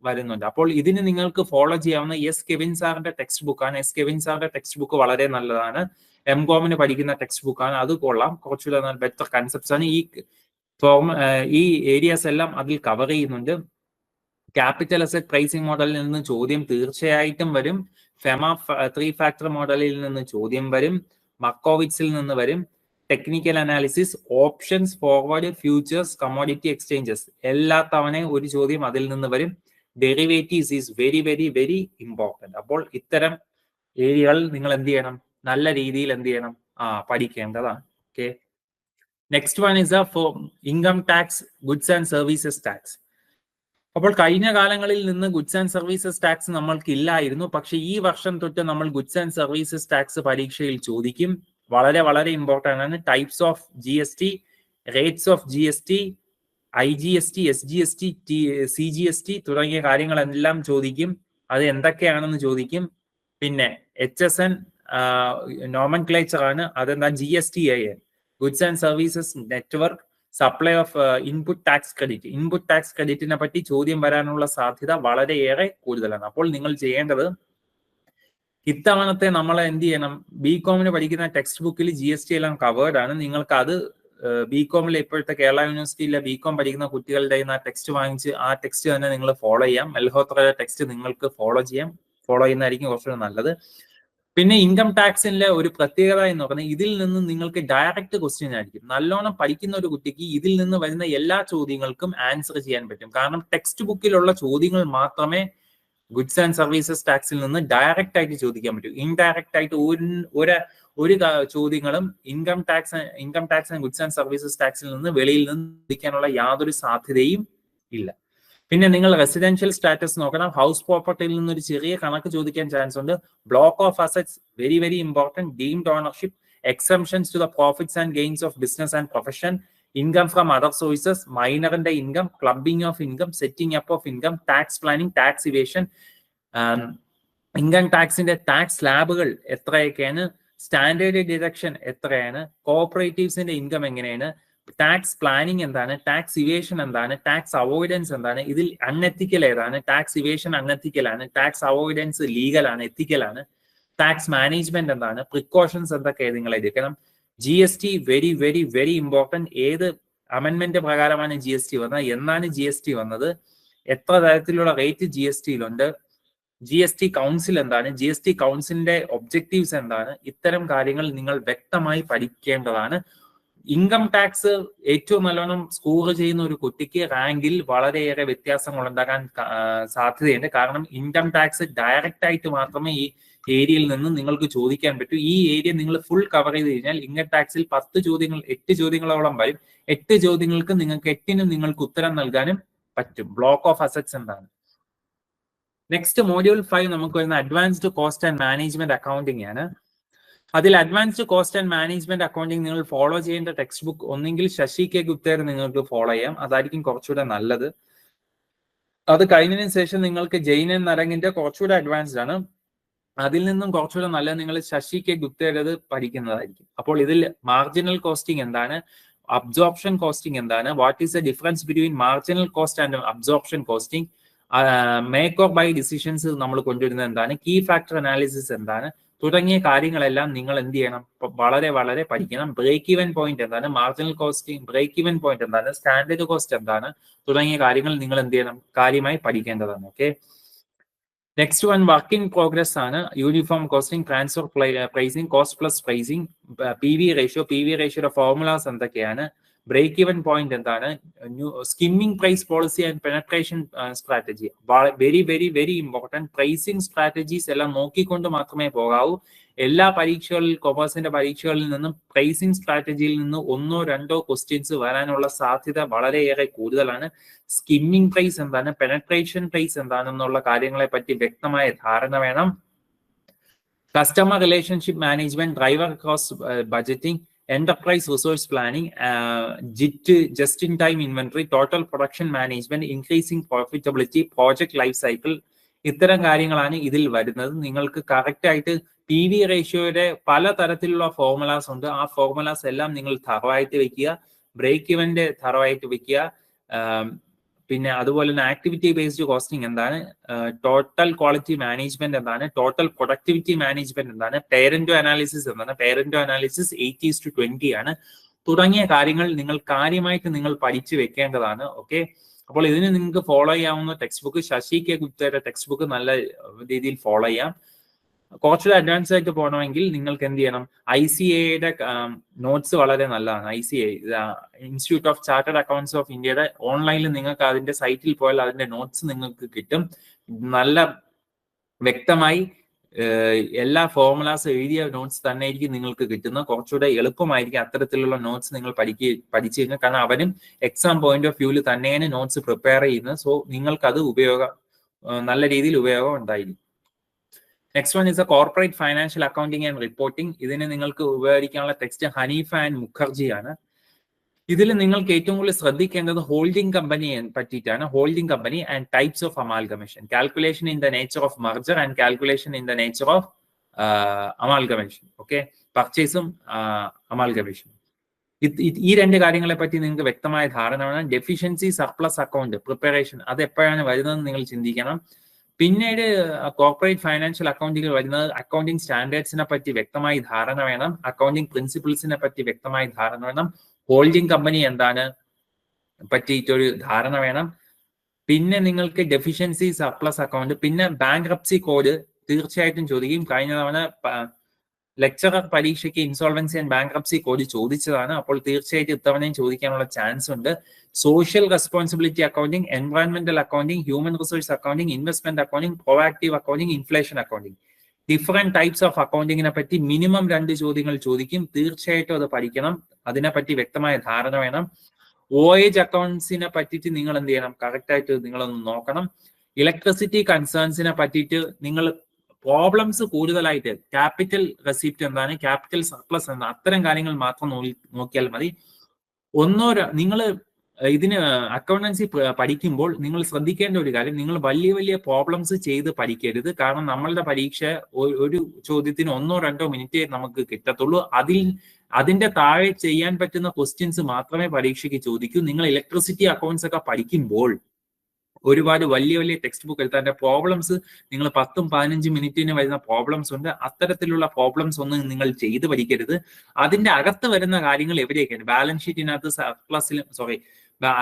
വരുന്നുണ്ട്. അപ്പോൾ ഇതിന് നിങ്ങൾക്ക് ഫോളോ ചെയ്യാവുന്ന എസ് കെവിൻ സാറിന്റെ ടെക്സ്റ്റ് ബുക്കാണ്. എസ് കെവിൻ സാറിന്റെ ടെക്സ്റ്റ് ബുക്ക് വളരെ നല്ലതാണ്. MCOMന് പഠിക്കുന്ന ടെക്സ്റ്റ് ബുക്കാണ്. അത് കൊള്ളാം, കുറച്ചുകൂടെ ബെറ്റർ കൺസെപ്റ്റ്സ് ആണ്. ഈ ഏരിയാസ് എല്ലാം അതിൽ കവർ ചെയ്യുന്നുണ്ട്. ക്യാപിറ്റൽ അസറ്റ് പ്രൈസിംഗ് മോഡലിൽ നിന്ന് ചോദ്യം തീർച്ചയായിട്ടും വരും. ഫെമ 3 ഫാക്ടർ മോഡലിൽ നിന്ന് ചോദ്യം വരും. മർക്കോവിറ്റ്സിൽ നിന്ന് വരും. Technical analysis, options, forward, futures, commodity exchanges, എല്ലാ തവണയും ഒരു ചോദ്യം അതിൽ നിന്ന് വരും. Derivatives is very very very important. അപ്പോൾ ഇത്തരം ഏരിയകൾ നിങ്ങൾ എന്ത് ചെയ്യണം, നല്ല രീതിയിൽ എന്ത് ചെയ്യണം, പഠിക്കേണ്ടതാണ്. Okay. Next one is income tax, goods and services tax. അപ്പോൾ കഴിഞ്ഞ കാലങ്ങളിൽ നിന്ന് ഗുഡ്സ് ആൻഡ് സർവീസസ് ടാക്സ് നമ്മൾക്ക് ഇല്ലായിരുന്നു. പക്ഷെ ഈ വർഷം തൊട്ട് നമ്മൾ ഗുഡ്സ് ആൻഡ് സർവീസസ് ടാക്സ് പരീക്ഷയിൽ ചോദിക്കും. വളരെ വളരെ ഇമ്പോർട്ടൻ്റ് ആണ്. Types of GST, rates of GST, IGST, SGST, CGST തുടങ്ങിയ കാര്യങ്ങളെല്ലാം ചോദിക്കും. അത് എന്തൊക്കെയാണെന്ന് ചോദിക്കും. പിന്നെ HSN നോമൻക്ലേച്ചർ ആണ്. അതെന്താ? GSTIN, goods and services network, supply of input tax credit. Input tax ക്രെഡിറ്റിനെ പറ്റി ചോദ്യം വരാനുള്ള സാധ്യത വളരെയേറെ കൂടുതലാണ്. അപ്പോൾ നിങ്ങൾ ചെയ്യേണ്ടത്, ഇത്തവണത്തെ നമ്മൾ എന്ത് ചെയ്യണം, BCOMന് പഠിക്കുന്ന ടെക്സ്റ്റ് ബുക്കിൽ GST എല്ലാം കവേർഡ് ആണ്. നിങ്ങൾക്ക് അത് BCOMലെ ഇപ്പോഴത്തെ കേരള യൂണിവേഴ്സിറ്റിയിലെ BCOM പഠിക്കുന്ന കുട്ടികളുടെ ആ ടെക്സ്റ്റ് വാങ്ങിച്ച് ആ ടെക്സ്റ്റ് തന്നെ നിങ്ങൾ ഫോളോ ചെയ്യാം. മെൽഹോത്രയുടെ ടെക്സ്റ്റ് നിങ്ങൾക്ക് ഫോളോ ചെയ്യുന്നതായിരിക്കും കുറച്ചുകൂടെ നല്ലത്. പിന്നെ ഇൻകം ടാക്സിന്റെ ഒരു പ്രത്യേകത എന്ന് പറഞ്ഞാൽ ഇതിൽ നിന്ന് നിങ്ങൾക്ക് ഡയറക്റ്റ് ക്വസ്റ്റ്യൻ ആയിരിക്കും. നല്ലോണം പഠിക്കുന്ന ഒരു കുട്ടിക്ക് ഇതിൽ നിന്ന് വരുന്ന എല്ലാ ചോദ്യങ്ങൾക്കും ആൻസർ ചെയ്യാൻ പറ്റും. കാരണം ടെക്സ്റ്റ് ബുക്കിലുള്ള ചോദ്യങ്ങൾ മാത്രമേ ഗുഡ്സ് ആൻഡ് സർവീസസ് ടാക്സിൽ നിന്ന് ഡയറക്റ്റ് ആയിട്ട് ചോദിക്കാൻ പറ്റും. ഇൻഡയറക്റ്റ് ആയിട്ട് ഒരു ചോദ്യങ്ങളും income tax and goods and services ടാക്സിൽ നിന്ന് വെളിയിൽ നിന്ന് ചോദിക്കാനുള്ള യാതൊരു സാധ്യതയും ഇല്ല. പിന്നെ നിങ്ങൾ റെസിഡൻഷ്യൽ സ്റ്റാറ്റസ് നോക്കണം. ഹൗസ് പ്രോപ്പർട്ടിയിൽ നിന്ന് ഒരു ചെറിയ കണക്ക് ചോദിക്കാൻ ചാൻസ് ഉണ്ട്. Block of assets very very important. Deemed ownership, exemptions to the profits and gains of business and profession, income from other sources, മൈനറിന്റെ income, clubbing of income, setting up of income, tax planning, tax evasion, income ടാക്സിന്റെ tax സ്ലാബുകൾ എത്രയൊക്കെയാണ്, standard deduction എത്രയാണ്, കോഓപ്പറേറ്റീവ്സിന്റെ income എങ്ങനെയാണ്, tax planning എന്താണ്, tax evasion എന്താണ്, tax avoidance എന്താണ്, ഇതിൽ അൺഎത്തിക്കൽ ഏതാണ്, ടാക്സ് ഇവേഷൻ അൺഎത്തിക്കലാണ്, ടാക്സ് അവോയ്ഡൻസ് ലീഗലാണ്, എത്തിക്കലാണ്, ടാക്സ് മാനേജ്മെന്റ് എന്താണ്, പ്രിക്കോഷൻസ് എന്തൊക്കെയാണ് നിങ്ങൾ എടുക്കണം. GST very very very important. ഏത് അമെന്റ്മെന്റ് പ്രകാരമാണ് GST വന്നത്, എന്നാണ് GST വന്നത്, എത്ര തരത്തിലുള്ള റേറ്റ് GSTയിലുണ്ട്, GST കൗൺസിൽ എന്താണ്, GST കൗൺസിലിന്റെ ഒബ്ജക്റ്റീവ്സ് എന്താണ്, ഇത്തരം കാര്യങ്ങൾ നിങ്ങൾ വ്യക്തമായി പഠിക്കേണ്ടതാണ്. ഇൻകം ടാക്സ് ഏറ്റവും നല്ലോണം സ്കോർ ചെയ്യുന്ന ഒരു കുട്ടിക്ക് റാങ്കിൽ വളരെയേറെ വ്യത്യാസങ്ങൾ ഉണ്ടാകാൻ സാധ്യതയുണ്ട്. കാരണം ഇൻകം ടാക്സ് ഡയറക്റ്റ് ആയിട്ട് മാത്രമേ ഈ ഏരിയയിൽ നിന്ന് നിങ്ങൾക്ക് ചോദിക്കാൻ പറ്റൂ. ഈ ഏരിയ നിങ്ങൾ ഫുൾ കവർ ചെയ്ത് കഴിഞ്ഞാൽ ഇൻകം ടാക്സിൽ 8 ചോദ്യങ്ങളോളം വരും. 8 ചോദ്യങ്ങൾക്ക് നിങ്ങൾക്ക് 8നും നിങ്ങൾക്ക് ഉത്തരം നൽകാനും പറ്റും. ബ്ലോക്ക് ഓഫ് അസറ്റ്സ് എന്താണ്. നെക്സ്റ്റ് മോഡ്യൂൾ 5 നമുക്ക് വരുന്ന advanced cost and management accounting ആണ്. അതിൽ advanced cost and management accounting നിങ്ങൾ ഫോളോ ചെയ്യേണ്ട ടെക്സ്റ്റ് ബുക്ക് ഒന്നെങ്കിൽ ശശി കെ ഗുപ്തയുടെ നിങ്ങൾക്ക് ഫോളോ ചെയ്യാം, അതായിരിക്കും കുറച്ചുകൂടെ നല്ലത്. അത് കഴിഞ്ഞതിന് ശേഷം നിങ്ങൾക്ക് ജെയിൻ എൻ നരങ്ങിന്റെ കുറച്ചുകൂടെ അഡ്വാൻസ്ഡ് ആണ്. അതിൽ നിന്നും കുറച്ചുകൂടെ നല്ലത് നിങ്ങൾ ശശി കെ ഗുപ്തയുടേത് പഠിക്കുന്നതായിരിക്കും. അപ്പോൾ ഇതിൽ മാർജിനൽ കോസ്റ്റിംഗ് എന്താണ്, അബ്സോർപ്ഷൻ കോസ്റ്റിംഗ് എന്താണ്, what is the difference between marginal cost and absorption costing, make or buy decisions നമ്മൾ കൊണ്ടുവരുന്നത് എന്താണ്, കീ ഫാക്ടർ അനാലിസിസ് എന്താണ്, തുടങ്ങിയ കാര്യങ്ങളെല്ലാം നിങ്ങൾ എന്ത് ചെയ്യണം, വളരെ വളരെ പഠിക്കണം. ബ്രേക്ക് ഈവൻ പോയിന്റ് എന്താണ്, marginal costing break even point എന്താണ്, സ്റ്റാൻഡേർഡ് കോസ്റ്റ് എന്താണ്, തുടങ്ങിയ കാര്യങ്ങൾ നിങ്ങൾ എന്ത് ചെയ്യണം, കാര്യമായി പഠിക്കേണ്ടതാണ്. Okay. Next one work in progress ആണ്. Uniform costing, transfer pricing, cost plus pricing, PV റേഷ്യോയുടെ ഫോർമുലാസ് എന്തൊക്കെയാണ്, ബ്രേക്ക് ഈവൻ പോയിന്റ് എന്താണ്, skimming price policy and penetration strategy, very very very important. Pricing strategies എല്ലാം നോക്കിക്കൊണ്ട് മാത്രമേ പോകാവൂ. എല്ലാ പരീക്ഷകളിൽ, കൊമേഴ്സിന്റെ പരീക്ഷകളിൽ നിന്നും പ്രൈസിംഗ് സ്ട്രാറ്റജിയിൽ നിന്ന് 1-2 ക്വസ്റ്റ്യൻസ് വരാനുള്ള സാധ്യത വളരെയേറെ കൂടുതലാണ്. സ്കിമ്മിംഗ് പ്രൈസ് എന്താണ്, പെനട്രേഷൻ പ്രൈസ് എന്താണെന്നുള്ള കാര്യങ്ങളെ പറ്റി വ്യക്തമായ ധാരണ വേണം. Customer relationship management, driver cost budgeting, enterprise resource planning, JIT, just in time inventory, total production management, increasing profitability, project life cycle, ഇത്തരം കാര്യങ്ങളാണ് ഇതിൽ വരുന്നത്. നിങ്ങൾക്ക് കറക്റ്റ് ആയിട്ട് PV റേഷ്യോയുടെ പല തരത്തിലുള്ള ഫോർമുലാസ് ഉണ്ട്. ആ ഫോർമുലാസ് എല്ലാം നിങ്ങൾ തറവായിട്ട് വെക്കുക. ബ്രേക്ക് ഇവന്റെ തറവായിട്ട് വെക്കുക. പിന്നെ അതുപോലെ തന്നെ ആക്ടിവിറ്റി ബേസ്ഡ് കോസ്റ്റിംഗ് എന്താണ്, ടോട്ടൽ ക്വാളിറ്റി മാനേജ്മെന്റ് എന്താണ്, ടോട്ടൽ പ്രൊഡക്ടിവിറ്റി മാനേജ്മെന്റ് എന്താണ്, പേരന്റോ അനാലിസിസ് എന്താണ്, പേരന്റോ അനാലിസിസ് 80:20 ആണ്, തുടങ്ങിയ കാര്യങ്ങൾ നിങ്ങൾ കാര്യമായിട്ട് നിങ്ങൾ പഠിച്ചു വെക്കേണ്ടതാണ്. ഓക്കെ. അപ്പോൾ ഇതിന് നിങ്ങൾക്ക് ഫോളോ ചെയ്യാവുന്ന ടെക്സ്റ്റ് ബുക്ക് ശശി കെ ഗുപ്തയുടെ ടെക്സ്റ്റ് ബുക്ക് നല്ല രീതിയിൽ ഫോളോ ചെയ്യാം. കുറച്ചുകൂടെ അഡ്വാൻസ് ആയിട്ട് പോകണമെങ്കിൽ നിങ്ങൾക്ക് എന്ത് ചെയ്യണം, ICAയുടെ നോട്ട്സ് വളരെ നല്ലതാണ്. ICA institute of chartered accounts of ഇന്ത്യയുടെ ഓൺലൈനിൽ നിങ്ങൾക്ക് അതിന്റെ സൈറ്റിൽ പോയാൽ അതിന്റെ നോട്ട്സ് നിങ്ങൾക്ക് കിട്ടും. നല്ല വ്യക്തമായി എല്ലാ ഫോർമുലാസ് എഴുതിയ നോട്ട്സ് തന്നെ ആയിരിക്കും നിങ്ങൾക്ക് കിട്ടുന്നത്. കുറച്ചുകൂടെ എളുപ്പമായിരിക്കും അത്തരത്തിലുള്ള നോട്ട്സ് നിങ്ങൾ പഠിച്ചു കഴിഞ്ഞാൽ. കാരണം അവനും എക്സാം പോയിന്റ് ഓഫ് വ്യൂവിൽ തന്നെയാണ് നോട്ട്സ് പ്രിപ്പയർ ചെയ്യുന്നത്. സോ നിങ്ങൾക്ക് അത് നല്ല രീതിയിൽ ഉപയോഗം ഉണ്ടായിരിക്കും. Next one is A corporate financial accounting and reporting. ഇതിന് നിങ്ങൾക്ക് ഉപയോഗിക്കാനുള്ള ടെക്സ്റ്റ് ഹനീഫ ആൻഡ് മുഖർജി ആണ്. ഇതിൽ നിങ്ങൾക്ക് ഏറ്റവും കൂടുതൽ ശ്രദ്ധിക്കേണ്ടത് ഹോൾഡിംഗ് കമ്പനിയെ പറ്റിയിട്ടാണ്. Holding company and types of amalgamation, calculation in the nature of merger and calculation in the nature of amalgamation. Okay. പർച്ചേസും അമാൽഗമേഷൻ, ഈ 2 കാര്യങ്ങളെ പറ്റി നിങ്ങൾക്ക് വ്യക്തമായ ധാരണ വേണം. ഡെഫിഷ്യൻസി സർപ്ലസ് അക്കൗണ്ട് പ്രിപ്പറേഷൻ, അത് എപ്പോഴാണ് വരുന്നതെന്ന് നിങ്ങൾ ചിന്തിക്കണം. പിന്നീട് കോർപ്പറേറ്റ് ഫൈനാൻഷ്യൽ അക്കൗണ്ടിങ്ങിൽ വരുന്നത് അക്കൗണ്ടിങ് സ്റ്റാൻഡേർഡ്സിനെ പറ്റി വ്യക്തമായി ധാരണ വേണം. അക്കൗണ്ടിങ് പ്രിൻസിപ്പിൾസിനെ പറ്റി വ്യക്തമായി ധാരണ വേണം. ഹോൾഡിംഗ് കമ്പനി എന്താണ് പറ്റിയിട്ടൊരു ധാരണ വേണം. പിന്നെ നിങ്ങൾക്ക് ഡെഫിഷ്യൻസി സർപ്ലസ് അക്കൗണ്ട്, പിന്നെ ബാങ്ക്രപ്സി കോഡ് തീർച്ചയായിട്ടും ചോദിക്കും. കഴിഞ്ഞ തവണ ലെക്ചറർ പരീക്ഷയ്ക്ക് ഇൻസോൾവൻസി ആൻഡ് ബാങ്ക്രപ്സി കോഡ് ചോദിച്ചതാണ്. അപ്പോൾ തീർച്ചയായിട്ടും ഇത്തവണയും ചോദിക്കാനുള്ള ചാൻസ് ഉണ്ട്. Social responsibility accounting, environmental accounting, human resource accounting, investment accounting, proactive accounting, inflation accounting, different types of അക്കൗണ്ടിങ്ങിനെ പറ്റി മിനിമം 2 ചോദ്യങ്ങൾ ചോദിക്കും. തീർച്ചയായിട്ടും അത് പഠിക്കണം. അതിനെപ്പറ്റി വ്യക്തമായ ധാരണ വേണം. വോയേജ് അക്കൗണ്ട്സിനെ പറ്റിയിട്ട് നിങ്ങൾ എന്ത് ചെയ്യണം, കറക്റ്റ് ആയിട്ട് നിങ്ങളൊന്ന് നോക്കണം. ഇലക്ട്രിസിറ്റി കൺസേൺസിനെ പറ്റിയിട്ട് നിങ്ങൾ പ്രോബ്ലംസ് കൂടുതലായിട്ട് ക്യാപിറ്റൽ റെസിപ്റ്റ് എന്താണ്, ക്യാപിറ്റൽ സർപ്ലസ് എന്താണ്, അത്തരം കാര്യങ്ങൾ മാത്രം നോക്കിയാൽ മതി. നിങ്ങൾ ഇതിന് അക്കൗണ്ടൻസി പഠിക്കുമ്പോൾ നിങ്ങൾ ശ്രദ്ധിക്കേണ്ട ഒരു കാര്യം, നിങ്ങൾ വലിയ വലിയ പ്രോബ്ലംസ് ചെയ്ത് പഠിക്കരുത്. കാരണം നമ്മളുടെ പരീക്ഷ ഒരു ചോദ്യത്തിന് 1-2 മിനിറ്റ് നമുക്ക് കിട്ടത്തുള്ളൂ. അതിന്റെ താഴെ ചെയ്യാൻ പറ്റുന്ന ക്വസ്റ്റ്യൻസ് മാത്രമേ പരീക്ഷയ്ക്ക് ചോദിക്കൂ. നിങ്ങൾ ഇലക്ട്രിസിറ്റി അക്കൗണ്ട്സ് ഒക്കെ പഠിക്കുമ്പോൾ ഒരുപാട് വലിയ വലിയ ടെക്സ്റ്റ് ബുക്ക് എടുത്താൽ പ്രോബ്ലംസ് നിങ്ങൾ 10-15 മിനിറ്റിന് വരുന്ന പ്രോബ്ലംസ് ഉണ്ട്. അത്തരത്തിലുള്ള പ്രോബ്ലംസ് ഒന്നും നിങ്ങൾ ചെയ്ത് പഠിക്കരുത്. അതിന്റെ അകത്ത് വരുന്ന കാര്യങ്ങൾ എവിടെയൊക്കെയാണ്, ബാലൻസ് ഷീറ്റിനകത്ത് സർപ്ലസിലും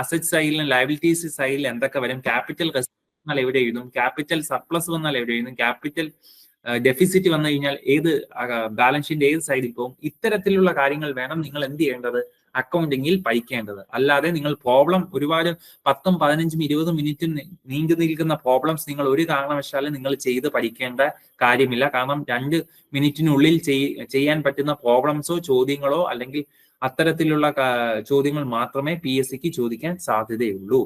അസറ്റ് സൈഡിലും ലയബിലിറ്റീസ് സൈഡിലും എന്തൊക്കെ വരും, ക്യാപിറ്റൽ വന്നാൽ എവിടെ എഴുതും, ക്യാപിറ്റൽ സർപ്ലസ് വന്നാൽ എവിടെ എഴുതും, ക്യാപിറ്റൽ ഡെഫിസിറ്റ് വന്നു കഴിഞ്ഞാൽ ഏത് ബാലൻസ് ഷീറ്റിന്റെ ഏത് സൈഡിൽ പോകും, ഇത്തരത്തിലുള്ള കാര്യങ്ങൾ വേണം നിങ്ങൾ എന്ത് ചെയ്യേണ്ടത്, അക്കൗണ്ടിങ്ങിൽ പഠിക്കേണ്ടത്. അല്ലാതെ നിങ്ങൾ പ്രോബ്ലം ഒരുപാട് 10, 15, 20 മിനിറ്റ് നീണ്ടു നിൽക്കുന്ന പ്രോബ്ലംസ് നിങ്ങൾ ഒരു കാരണവശാലും നിങ്ങൾ ചെയ്ത് പഠിക്കേണ്ട കാര്യമില്ല. കാരണം 2 മിനിറ്റിനുള്ളിൽ ചെയ്യാൻ പറ്റുന്ന പ്രോബ്ലംസോ ചോദ്യങ്ങളോ അല്ലെങ്കിൽ അത്തരത്തിലുള്ള ചോദ്യങ്ങൾ മാത്രമേ PSCക്ക് ചോദിക്കാൻ സാധ്യതയുള്ളൂ.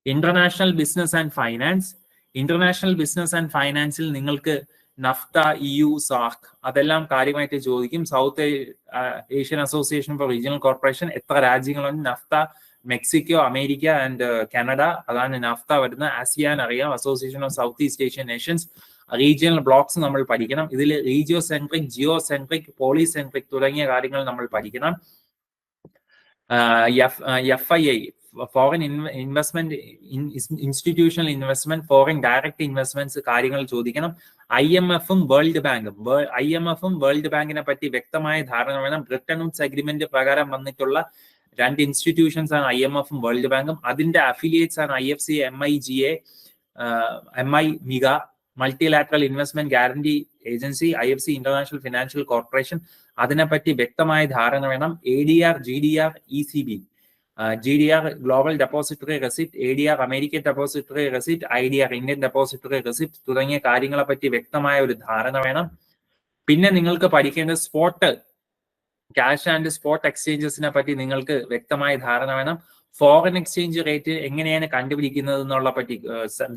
International business and finance. International business and ഫൈനാൻസിൽ നിങ്ങൾക്ക് നഫ്ത, EU, സാർക്ക് അതെല്ലാം കാര്യമായിട്ട് ചോദിക്കും. South Asian association for regional corporation എത്ര രാജ്യങ്ങളുണ്ട്, NAFTA, Mexico, America and Canada, അതാണ് നഫ്ത വരുന്ന. ആസിയാൻ അറിയാം, association of south east Asian nations. Regional blocs നമ്മൾ പഠിക്കണം. ഇതിൽ regiocentric, geocentric, polycentric തുടങ്ങിയ കാര്യങ്ങൾ നമ്മൾ പഠിക്കണം. FII, foreign investment, institutional investment, foreign direct investments കാര്യങ്ങൾ ചോദിക്കണം. IMF-ഉം വേൾഡ് ബാങ്കും. IMF-ഉം വേൾഡ് ബാങ്കിനെ പറ്റി വ്യക്തമായ ധാരണ വേണം. ബ്രിട്ടൻ വുഡ്സ് അഗ്രിമെന്റ് പ്രകാരം വന്നിട്ടുള്ള 2 ഇൻസ്റ്റിറ്റ്യൂഷൻസ് ആണ് IMF-ഉം വേൾഡ് ബാങ്കും. അതിന്റെ അഫിലിയേറ്റ്സ് ആണ് IFC, MIGA, MIMIGA, multilateral investment guarantee agency, IFC, international financial corporation. അതിനെപ്പറ്റി വ്യക്തമായ ധാരണ വേണം. ADR, GDR, ECB, GDR global depository receipt, ADR American depository receipt, IDR Indian depository receipt തുടങ്ങിയ കാര്യങ്ങളെ പറ്റി വ്യക്തമായ ഒരു ധാരണ വേണം. പിന്നെ നിങ്ങൾക്ക് പഠിക്കേണ്ടത് സ്പോട്ട് ക്യാഷ് ആൻഡ് സ്പോട്ട് എക്സ്ചേഞ്ചസിനെ പറ്റി നിങ്ങൾക്ക് വ്യക്തമായ ധാരണ വേണം. ഫോറിൻ എക്സ്ചേഞ്ച് റേറ്റ് എങ്ങനെയാണ് കണ്ടുപിടിക്കുന്നത് എന്നുള്ള പറ്റി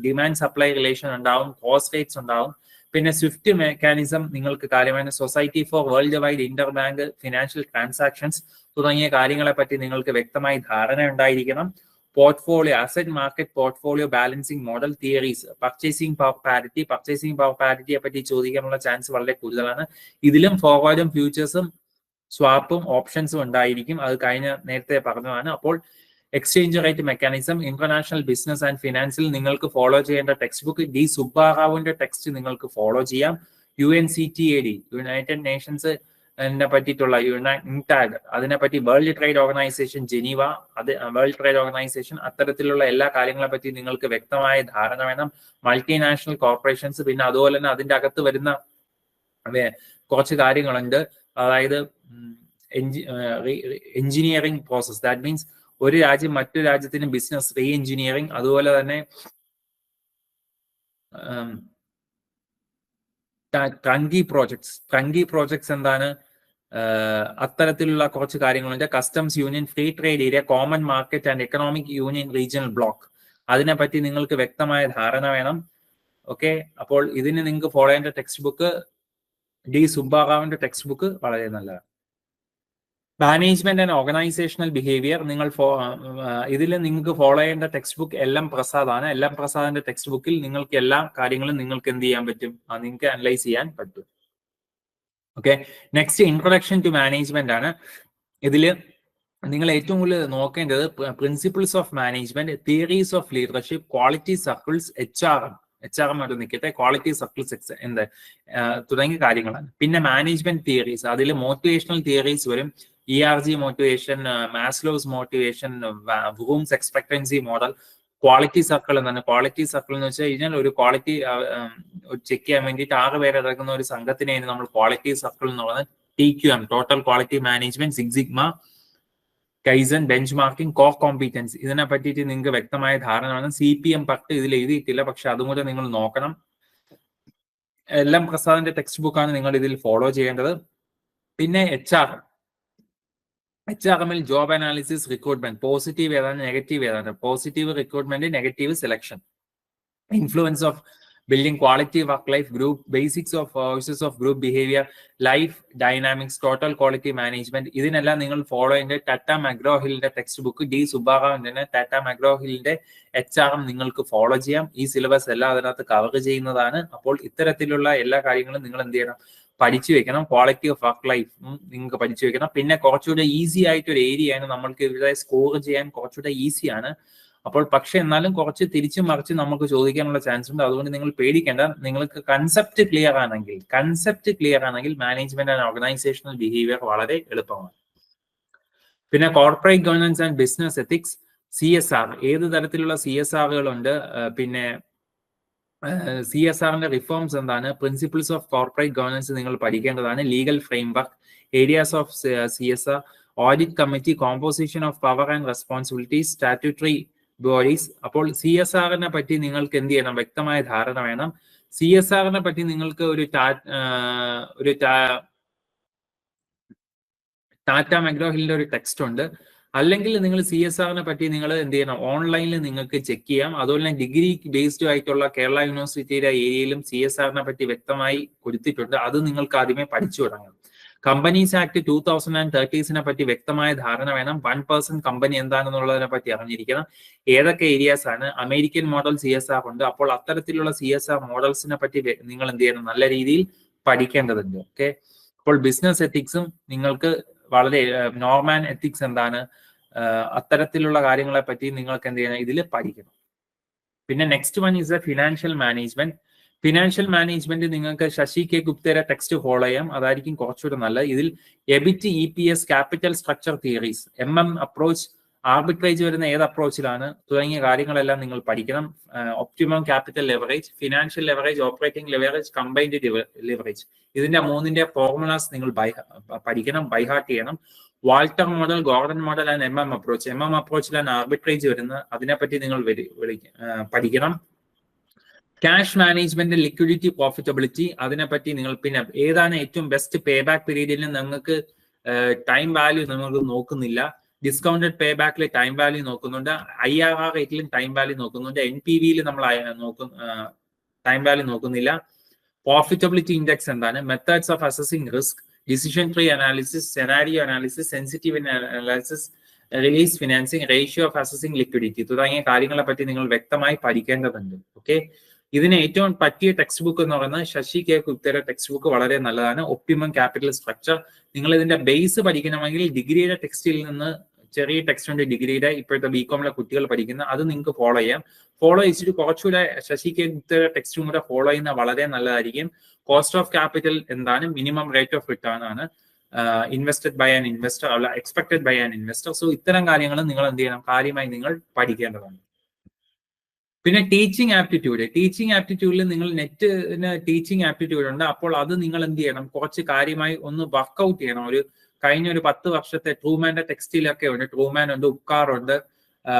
ഡിമാൻഡ് സപ്ലൈ റിലേഷൻ ഉണ്ടാവും, കോസ്റ്റ് റേറ്റ്സ് ഉണ്ടാവും. പിന്നെ സ്വിഫ്റ്റ് മെക്കാനിസം നിങ്ങൾക്ക് കാര്യമാണ്. Society for worldwide interbank financial transactions തുടങ്ങിയ കാര്യങ്ങളെ പറ്റി നിങ്ങൾക്ക് വ്യക്തമായി ധാരണ ഉണ്ടായിരിക്കണം. Portfolio, asset market portfolio balancing model theories, purchasing power പാരിറ്റിയെ പറ്റി ചോദിക്കാനുള്ള ചാൻസ് വളരെ കൂടുതലാണ്. ഇതിലും ഫോർവേഡും ഫ്യൂച്ചേഴ്സും സ്വാപ്പും ഓപ്ഷൻസും ഉണ്ടായിരിക്കും. അത് നേരത്തെ പറഞ്ഞതാണ്. അപ്പോൾ exchange rate mechanism, international business and ഫിനാൻസിൽ നിങ്ങൾക്ക് ഫോളോ ചെയ്യേണ്ട ടെക്സ്റ്റ് ബുക്ക് D. സുബ്ബാറാവുവിന്റെ ടെക്സ്റ്റ് നിങ്ങൾക്ക് ഫോളോ ചെയ്യാം. UNCTAD, യുണൈറ്റഡ് നേഷൻസ് പറ്റിയിട്ടുള്ള UNCTAD, അതിനെപ്പറ്റി വേൾഡ് ട്രേഡ് ഓർഗനൈസേഷൻ, ജനീവ, അത് വേൾഡ് ട്രേഡ് ഓർഗനൈസേഷൻ, അത്തരത്തിലുള്ള എല്ലാ കാര്യങ്ങളെ പറ്റി നിങ്ങൾക്ക് വ്യക്തമായ ധാരണ വേണം. മൾട്ടിനാഷണൽ കോർപ്പറേഷൻസ്, പിന്നെ അതുപോലെ തന്നെ അതിന്റെ അകത്ത് വരുന്ന കുറച്ച് കാര്യങ്ങളുണ്ട്. അതായത് എഞ്ചിനീയറിംഗ് പ്രോസസ്, ദാറ്റ് മീൻസ് ഒരു രാജ്യം മറ്റൊരു രാജ്യത്തിന് ബിസിനസ് റീ എഞ്ചിനീയറിംഗ്, അതുപോലെ തന്നെ ട്രങ്കി പ്രോജക്ട്സ് എന്താണ്, അത്തരത്തിലുള്ള കുറച്ച് കാര്യങ്ങളുണ്ട്. Customs union, free trade area, common market and economic union regional block, അതിനെപ്പറ്റി നിങ്ങൾക്ക് വ്യക്തമായ ധാരണ വേണം. ഓക്കെ, അപ്പോൾ ഇതിന് നിങ്ങൾക്ക് ഫോളോ ചെയ്യേണ്ട ടെക്സ്റ്റ് ബുക്ക് D. സുബ്ബാറാവിന്റെ ടെക്സ്റ്റ് ബുക്ക് വളരെ നല്ലതാണ്. മാനേജ്മെന്റ് ആൻഡ് ഓർഗനൈസേഷണൽ ബിഹേവിയർ, ഇതിൽ നിങ്ങൾക്ക് ഫോളോ ചെയ്യേണ്ട ടെക്സ്റ്റ് ബുക്ക് LM പ്രസാദ് ആണ്. LM പ്രസാദിന്റെ ടെക്സ്റ്റ് ബുക്കിൽ നിങ്ങൾക്ക് എല്ലാ കാര്യങ്ങളും നിങ്ങൾക്ക് എന്ത് ചെയ്യാൻ പറ്റും, നിങ്ങൾക്ക് അനലൈസ് ചെയ്യാൻ പറ്റും. Okay, next introduction to management ആണ്. ഇതിൽ നിങ്ങൾ ഏറ്റവും കൂടുതൽ നോക്കേണ്ടത് principles of management, theories of leadership, quality circles, HRM ആയിട്ട് നിൽക്കട്ടെ, ക്വാളിറ്റി സർക്കിൾസ് തുടങ്ങിയ കാര്യങ്ങളാണ്. പിന്നെ മാനേജ്മെന്റ് തിയറീസ്, അതിൽ മോട്ടിവേഷണൽ തിയറീസ് വരും. ERG motivation, Maslow's motivation, Vroom's expectancy model. Quality circle എന്നാണ്. ക്വാളിറ്റി സർക്കിൾ എന്ന് വെച്ചാൽ കഴിഞ്ഞാൽ ഒരു ക്വാളിറ്റി ചെക്ക് ചെയ്യാൻ വേണ്ടിയിട്ട് 6 പേര് അടങ്ങുന്ന ഒരു സംഘത്തിനെയാണ് നമ്മൾ ക്വാളിറ്റി സർക്കിൾ എന്ന് പറയുന്നത്. TQM, total quality management, six sigma, kaizen, benchmarking, core competence, ഇതിനെ പറ്റിയിട്ട് നിങ്ങൾക്ക് വ്യക്തമായ ധാരണ വേണം. CPM പട്ട് ഇതിൽ എഴുതിയിട്ടില്ല, പക്ഷെ അതും കൂടെ നിങ്ങൾ നോക്കണം. LM പ്രസാദിന്റെ ടെക്സ്റ്റ് ബുക്കാണ് നിങ്ങൾ ഇതിൽ ഫോളോ ചെയ്യേണ്ടത്. പിന്നെ HRM-ൽ ജോബ് അനാലിസിസ്, റിക്രൂട്ട്മെന്റ്, പോസിറ്റീവ് ഏതാണ്, നെഗറ്റീവ് ഏതാണ്, positive recruitment, negative selection, influence of building quality work life group, basics of voices of group behavior, life dynamics, total quality management, ഇതിനെല്ലാം നിങ്ങൾ ഫോളോ ചെയ്യേണ്ട ടാറ്റ മക്ഗ്രോ-ഹില്ലിന്റെ ടെക്സ്റ്റ് ബുക്ക് D. സുബ്ബാറാവിന്റെ ടാറ്റ മക്ഗ്രോ-ഹില്ലിന്റെ HRM നിങ്ങൾക്ക് follow ചെയ്യാം. ഈ സിലബസ് എല്ലാം അതിനകത്ത് കവർ ചെയ്യുന്നതാണ്. അപ്പോൾ ഇത്തരത്തിലുള്ള എല്ലാ കാര്യങ്ങളും നിങ്ങൾ എന്ത് ചെയ്യണം, പഠിച്ചു വെക്കണം. ക്വാളിറ്റി ഓഫ് വർക്ക് ലൈഫ് നിങ്ങൾക്ക് പഠിച്ചു വെക്കണം. പിന്നെ കുറച്ചുകൂടെ ഈസി ആയിട്ടൊരു ഏരിയയാണ്, നമ്മൾക്ക് ഇവിടെ സ്കോർ ചെയ്യാൻ കുറച്ചുകൂടെ ഈസിയാണ്. അപ്പോൾ പക്ഷെ എന്നാലും കുറച്ച് തിരിച്ചും മറിച്ച് നമുക്ക് ചോദിക്കാനുള്ള ചാൻസ് ഉണ്ട്. അതുകൊണ്ട് നിങ്ങൾ പേടിക്കേണ്ട. നിങ്ങൾക്ക് കൺസെപ്റ്റ് ക്ലിയർ ആണെങ്കിൽ മാനേജ്മെന്റ് ആൻഡ് ഓർഗനൈസേഷണൽ ബിഹേവിയർ വളരെ എളുപ്പമാണ്. പിന്നെ corporate governance and business ethics, CSR, ഏത് തരത്തിലുള്ള CSRകളുണ്ട്, പിന്നെ CSRന്റെ റിഫോംസ് എന്താണ്, പ്രിൻസിപ്പിൾസ് ഓഫ് കോർപ്പറേറ്റ് ഗവേണൻസ് നിങ്ങൾ പഠിക്കേണ്ടതാണ്, legal framework, areas of CSR, audit committee, composition of power and responsibilities, statutory bodies. അപ്പോൾ CSRനെ പറ്റി നിങ്ങൾക്ക് എന്ത് ചെയ്യണം, വ്യക്തമായ ധാരണ വേണം. CSRനെ പറ്റി നിങ്ങൾക്ക് ഒരു ടാറ്റ മക്ഗ്രോ-ഹില്ലിന്റെ ഒരു ടെക്സ്റ്റ് ഉണ്ട്. അല്ലെങ്കിൽ നിങ്ങൾ CSRനെ പറ്റി നിങ്ങൾ എന്ത് ചെയ്യണം, ഓൺലൈനിൽ നിങ്ങൾക്ക് ചെക്ക് ചെയ്യാം. അതുപോലെ തന്നെ ഡിഗ്രി ബേസ്ഡ് ആയിട്ടുള്ള കേരള യൂണിവേഴ്സിറ്റിയുടെ ഏരിയയിലും CSRനെ പറ്റി വ്യക്തമായി കൊടുത്തിട്ടുണ്ട്. അത് നിങ്ങൾക്ക് ആദ്യമേ പഠിച്ചു തുടങ്ങണം. കമ്പനീസ് ആക്ട് 2030 പറ്റി വ്യക്തമായ ധാരണ വേണം. 1% കമ്പനി എന്താണെന്നുള്ളതിനെ പറ്റി അറിഞ്ഞിരിക്കണം. ഏതൊക്കെ ഏരിയാസ് ആണ്, അമേരിക്കൻ മോഡൽ CSR ഉണ്ട്. അപ്പോൾ അത്തരത്തിലുള്ള CSR മോഡൽസിനെ പറ്റി നിങ്ങൾ എന്ത് ചെയ്യണം, നല്ല രീതിയിൽ പഠിക്കേണ്ടതുണ്ട്. ഓക്കെ, അപ്പോൾ ബിസിനസ് എത്തിക്സും നിങ്ങൾക്ക് വളരെ, നോർമാൻ എത്തിക്സ് എന്താണ്, അത്തരത്തിലുള്ള കാര്യങ്ങളെ പറ്റി നിങ്ങൾക്ക് എന്ത് ചെയ്യണം, ഇതിൽ പഠിക്കണം. പിന്നെ next one is financial management. Financial management നിങ്ങൾക്ക് ശശി കെ ഗുപ്തയുടെ ടെക്സ്റ്റ് ഫോളോ ചെയ്യാം, അതായിരിക്കും കുറച്ചുകൂടെ നല്ലത്. ഇതിൽ EBIT, EPS, capital structure theories, MM approach, arbitrage വരുന്ന ഏത് അപ്രോച്ചിലാണ് തുടങ്ങിയ കാര്യങ്ങളെല്ലാം നിങ്ങൾ പഠിക്കണം. Optimum capital leverage, financial leverage, operating leverage, combined leverage, ഇതിന്റെ മൂന്നിന്റെ ഫോർമുലാസ് നിങ്ങൾ പഠിക്കണം, ബൈഹാർട്ട് ചെയ്യണം. Walter model, Gordon model and MM approach. MM അപ്രോച്ചിലാണ് ആർബിട്രേജ് വരുന്നത്, അതിനെപ്പറ്റി നിങ്ങൾ പഠിക്കണം. ക്യാഷ് മാനേജ്മെന്റ്, ലിക്വിഡിറ്റി, പ്രോഫിറ്റബിലിറ്റി, അതിനെപ്പറ്റി നിങ്ങൾ, പിന്നെ ഏതാണ് ഏറ്റവും ബെസ്റ്റ് പേ ബാക്ക് പീരീഡിൽ നിങ്ങൾക്ക് ടൈം വാല്യൂ നമുക്ക് നോക്കുന്നില്ല. ഡിസ്കൗണ്ടഡ് പേ ബാക്കിൽ ടൈം വാല്യൂ നോക്കുന്നുണ്ട്, IRR റേറ്റിലും ടൈം വാല്യൂ നോക്കുന്നുണ്ട്, NPVയിൽ നമ്മൾ ടൈം വാല്യൂ നോക്കുന്നില്ല. പ്രോഫിറ്റബിലിറ്റി ഇൻഡെക്സ് എന്താണ്, methods of assessing risk, decision tree analysis, scenario analysis, sensitive analysis, release financing, ratio of assessing liquidity തുടങ്ങിയ കാര്യങ്ങളെ പറ്റി നിങ്ങൾ വ്യക്തമായി പഠിക്കേണ്ടതുണ്ട്. ഓക്കെ, ഇതിന് ഏറ്റവും പറ്റിയ ടെക്സ്റ്റ് ബുക്ക് എന്ന് പറയുന്നത് ശശി കെ ഗുപ്തയുടെ ടെക്സ്റ്റ് ബുക്ക് വളരെ നല്ലതാണ്. Optimum capital structure. നിങ്ങൾ ഇതിന്റെ ബേസ് പഠിക്കണമെങ്കിൽ ഡിഗ്രിയുടെ ടെക്സ്റ്റിൽ നിന്ന് ചെറിയ ടെക്സ്റ്റ് ഉണ്ട്, ഡിഗ്രിയുടെ ഇപ്പോഴത്തെ BCom കുട്ടികൾ പഠിക്കുന്ന, അത് നിങ്ങൾക്ക് ഫോളോ ചെയ്യാം. ഫോളോ ചെയ്തിട്ട് കുറച്ചുകൂടെ ശശി കെ ഗുപ്തയുടെ ടെക്സ്റ്റും കൂടെ ഫോളോ ചെയ്യുന്ന വളരെ നല്ലതായിരിക്കും. കോസ്റ്റ് ഓഫ് ക്യാപിറ്റൽ എന്താണ്, മിനിമം റേറ്റ് ഓഫ് റിട്ടേൺ ആണ്, ഇൻവെസ്റ്റഡ് ബൈ ആൻ ഇൻവെസ്റ്റർ അല്ല expected by an investor. So ഇത്തരം കാര്യങ്ങൾ നിങ്ങൾ എന്ത് ചെയ്യണം, കാര്യമായി നിങ്ങൾ പഠിക്കേണ്ടതാണ്. പിന്നെ ടീച്ചിങ് ആപ്റ്റിറ്റ്യൂഡിൽ നിങ്ങൾ നെറ്റിന് ടീച്ചിങ് ആപ്റ്റിറ്റ്യൂഡ് ഉണ്ട്. അപ്പോൾ അത് നിങ്ങൾ എന്ത് ചെയ്യണം, കുറച്ച് കാര്യമായി ഒന്ന് വർക്ക്ഔട്ട് ചെയ്യണം. കഴിഞ്ഞ ഒരു 10 വർഷത്തെ ട്രൂമാന്റെ ടെക്സ്റ്റിലൊക്കെ ഉണ്ട്, ട്രൂമാൻ ഉണ്ട്, ഉപ്കാർ ഉണ്ട്,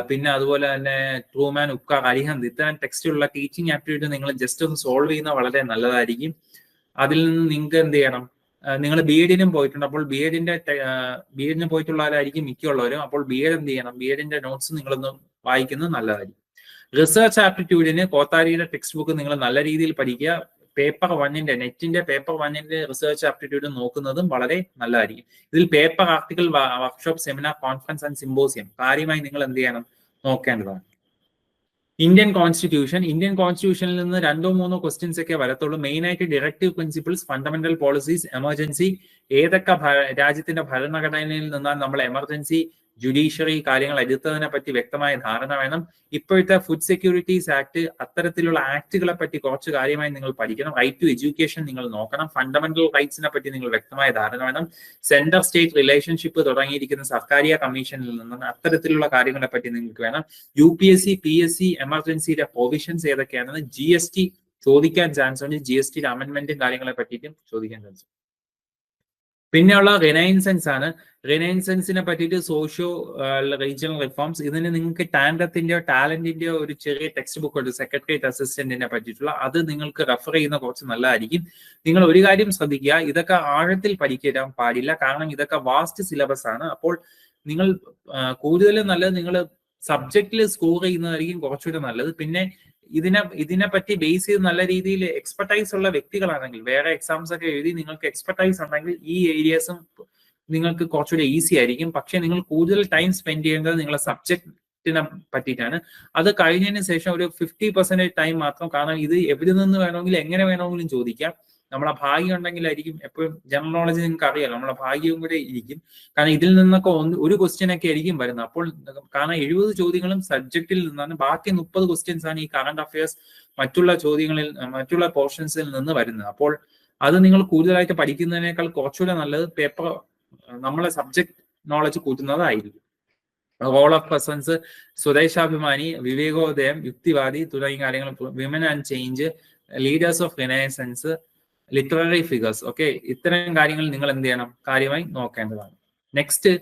പിന്നെ അതുപോലെ തന്നെ ട്രൂമാൻ, ഉപ്കാർ, അരിഹന്ത്, ഇത്തരം ടെക്സ്റ്റിലുള്ള ടീച്ചിങ് ആപ്റ്റിറ്റ്യൂഡ് നിങ്ങൾ ജസ്റ്റ് ഒന്ന് സോൾവ് ചെയ്യുന്നത് വളരെ നല്ലതായിരിക്കും. അതിൽ നിന്ന് നിങ്ങൾക്ക് എന്ത് ചെയ്യണം, നിങ്ങൾ BEഡിനും പോയിട്ടുണ്ട്. അപ്പോൾ BEഡിന് പോയിട്ടുള്ളവരായിരിക്കും മിക്കുള്ളവരും. അപ്പോൾ BEഡ് എന്ത് ചെയ്യണം, BEഡിന്റെ നോട്ട്സ് നിങ്ങളൊന്ന് വായിക്കുന്നത് നല്ലതായിരിക്കും. റിസർച്ച് ആപ്റ്റിറ്റ്യൂഡിന് കോത്താരിയുടെ ടെക്സ്റ്റ് ബുക്ക് നിങ്ങൾ നല്ല രീതിയിൽ പഠിക്കുക. പേപ്പർ 1ന്റെ നെറ്റിന്റെ പേപ്പർ 1ന്റെ റിസർച്ച് ആപ്റ്റിറ്റ്യൂഡ് നോക്കുന്നതും വളരെ നല്ലതായിരിക്കും. ഇതിൽ paper, article, workshop, seminar, conference and symposium കാര്യമായി നിങ്ങൾ എന്ത് ചെയ്യണം, നോക്കേണ്ടതാണ്. ഇന്ത്യൻ കോൺസ്റ്റിറ്റ്യൂഷനിൽ നിന്ന് 2-3 ക്വസ്റ്റ്യൻസ് ഒക്കെ വരത്തുള്ളൂ. മെയിൻ ആയിട്ട് directive principles, fundamental policies, emergency, ഏതൊക്കെ രാജ്യത്തിന്റെ ഭരണഘടനയിൽ നിന്നാണ് നമ്മൾ എമർജൻസി, ജുഡീഷ്യറി കാര്യങ്ങൾ എടുത്തതിനെ പറ്റി വ്യക്തമായ ധാരണ വേണം. ഇപ്പോഴത്തെ ഫുഡ് സെക്യൂരിറ്റീസ് ആക്ട്, അത്തരത്തിലുള്ള ആക്ടുകളെ പറ്റി കുറച്ച് കാര്യമായി നിങ്ങൾ പഠിക്കണം. റൈറ്റ് ടു എഡ്യൂക്കേഷൻ നിങ്ങൾ നോക്കണം. ഫണ്ടമെന്റൽ റൈറ്റ്സിനെ പറ്റി നിങ്ങൾ വ്യക്തമായ ധാരണ വേണം. സെന്റർ സ്റ്റേറ്റ് റിലേഷൻഷിപ്പ് തുടങ്ങിയിരിക്കുന്ന സർക്കാരിയ കമ്മീഷനിൽ നിന്നാണ്, അത്തരത്തിലുള്ള കാര്യങ്ങളെ പറ്റി നിങ്ങൾക്ക് വേണം. UPSC, PSC എമർജൻസിയുടെ പ്രൊവിഷൻസ് ഏതൊക്കെയാണെന്ന് GST ചോദിക്കാൻ ചാൻസ് ഉണ്ട്. GSTയുടെ അമെന്റ്മെന്റും കാര്യങ്ങളെ പറ്റിയിട്ടും ചോദിക്കാൻ ചാൻസ്. പിന്നെയുള്ള റിനൈൻസൻസ് ആണ്. റിനൈൻസൻസിനെ പറ്റിയിട്ട് സോഷ്യോ റീജിയണൽ റിഫോംസ്, ഇതിന് നിങ്ങൾക്ക് ടാൻഡത്തിന്റെയോ ടാലന്റിന്റെയോ ഒരു ചെറിയ ടെക്സ്റ്റ് ബുക്ക് ഉണ്ട്, സെക്രട്ടേറിയറ്റ് അസിസ്റ്റന്റിനെ പറ്റിയിട്ടുള്ള, അത് നിങ്ങൾക്ക് റെഫർ ചെയ്യുന്ന കുറച്ച് നല്ലതായിരിക്കും. നിങ്ങൾ ഒരു കാര്യം ശ്രദ്ധിക്കുക, ഇതൊക്കെ ആഴത്തിൽ പഠിക്കാൻ പാടില്ല, കാരണം ഇതൊക്കെ വാസ്റ്റ് സിലബസ് ആണ്. അപ്പോൾ നിങ്ങൾ കൂടുതലും നല്ലത് നിങ്ങൾ സബ്ജക്റ്റിൽ സ്കോർ ചെയ്യുന്നതായിരിക്കും കുറച്ചുകൂടെ നല്ലത്. പിന്നെ ഇതിനെ പറ്റി ബേസ് ചെയ്ത് നല്ല രീതിയിൽ എക്സ്പെർട്ടൈസ് ഉള്ള വ്യക്തികളാണെങ്കിൽ, വേറെ എക്സാംസ് ഒക്കെ എഴുതി നിങ്ങൾക്ക് എക്സ്പെർട്ടൈസ് ഉണ്ടെങ്കിൽ ഈ ഏരിയാസും നിങ്ങൾക്ക് കുറച്ചുകൂടി ഈസി ആയിരിക്കും. പക്ഷെ നിങ്ങൾ കൂടുതൽ ടൈം സ്പെൻഡ് ചെയ്യേണ്ടത് നിങ്ങളെ സബ്ജക്റ്റിനെ പറ്റിയിട്ടാണ്. അത് കഴിഞ്ഞതിന് ശേഷം ഒരു 50% ടൈം മാത്രം, കാരണം ഇത് എവിടെ നിന്ന് വേണമെങ്കിലും എങ്ങനെ വേണമെങ്കിലും ചോദിക്കാം. നമ്മളെ ഭാഗ്യം ഉണ്ടെങ്കിലായിരിക്കും എപ്പോഴും ജനറൽ നോളജ് നിങ്ങൾക്ക് അറിയാലോ, നമ്മളെ ഭാഗ്യവും കൂടെ ഇരിക്കും. കാരണം ഇതിൽ നിന്നൊക്കെ ഒരു ക്വസ്റ്റ്യൻ ഒക്കെ ആയിരിക്കും വരുന്നത്. അപ്പോൾ കാരണം 70 ചോദ്യങ്ങളും സബ്ജക്റ്റിൽ നിന്നാണ്, ബാക്കി 30 ക്വസ്റ്റ്യൻസ് ആണ് ഈ കറണ്ട് അഫയേഴ്സ് മറ്റുള്ള ചോദ്യങ്ങളിൽ മറ്റുള്ള പോർഷൻസിൽ നിന്ന് വരുന്നത്. അപ്പോൾ അത് നിങ്ങൾ കൂടുതലായിട്ട് പഠിക്കുന്നതിനേക്കാൾ കുറച്ചുകൂടെ നല്ലത് പേപ്പർ നമ്മളെ സബ്ജക്ട് നോളജ് കൂട്ടുന്നതായിരിക്കും. Role of presence, Swadeshabhimani, Vivekodayam, Yukthivadi തുടങ്ങിയ കാര്യങ്ങൾ, women and change, leaders of renaissance, literary figures. Okay, ഇത്തരം കാര്യങ്ങൾ നിങ്ങൾ എന്ത് ചെയ്യണം, കാര്യമായി നോക്കേണ്ടതാണ്. നെക്സ്റ്റ്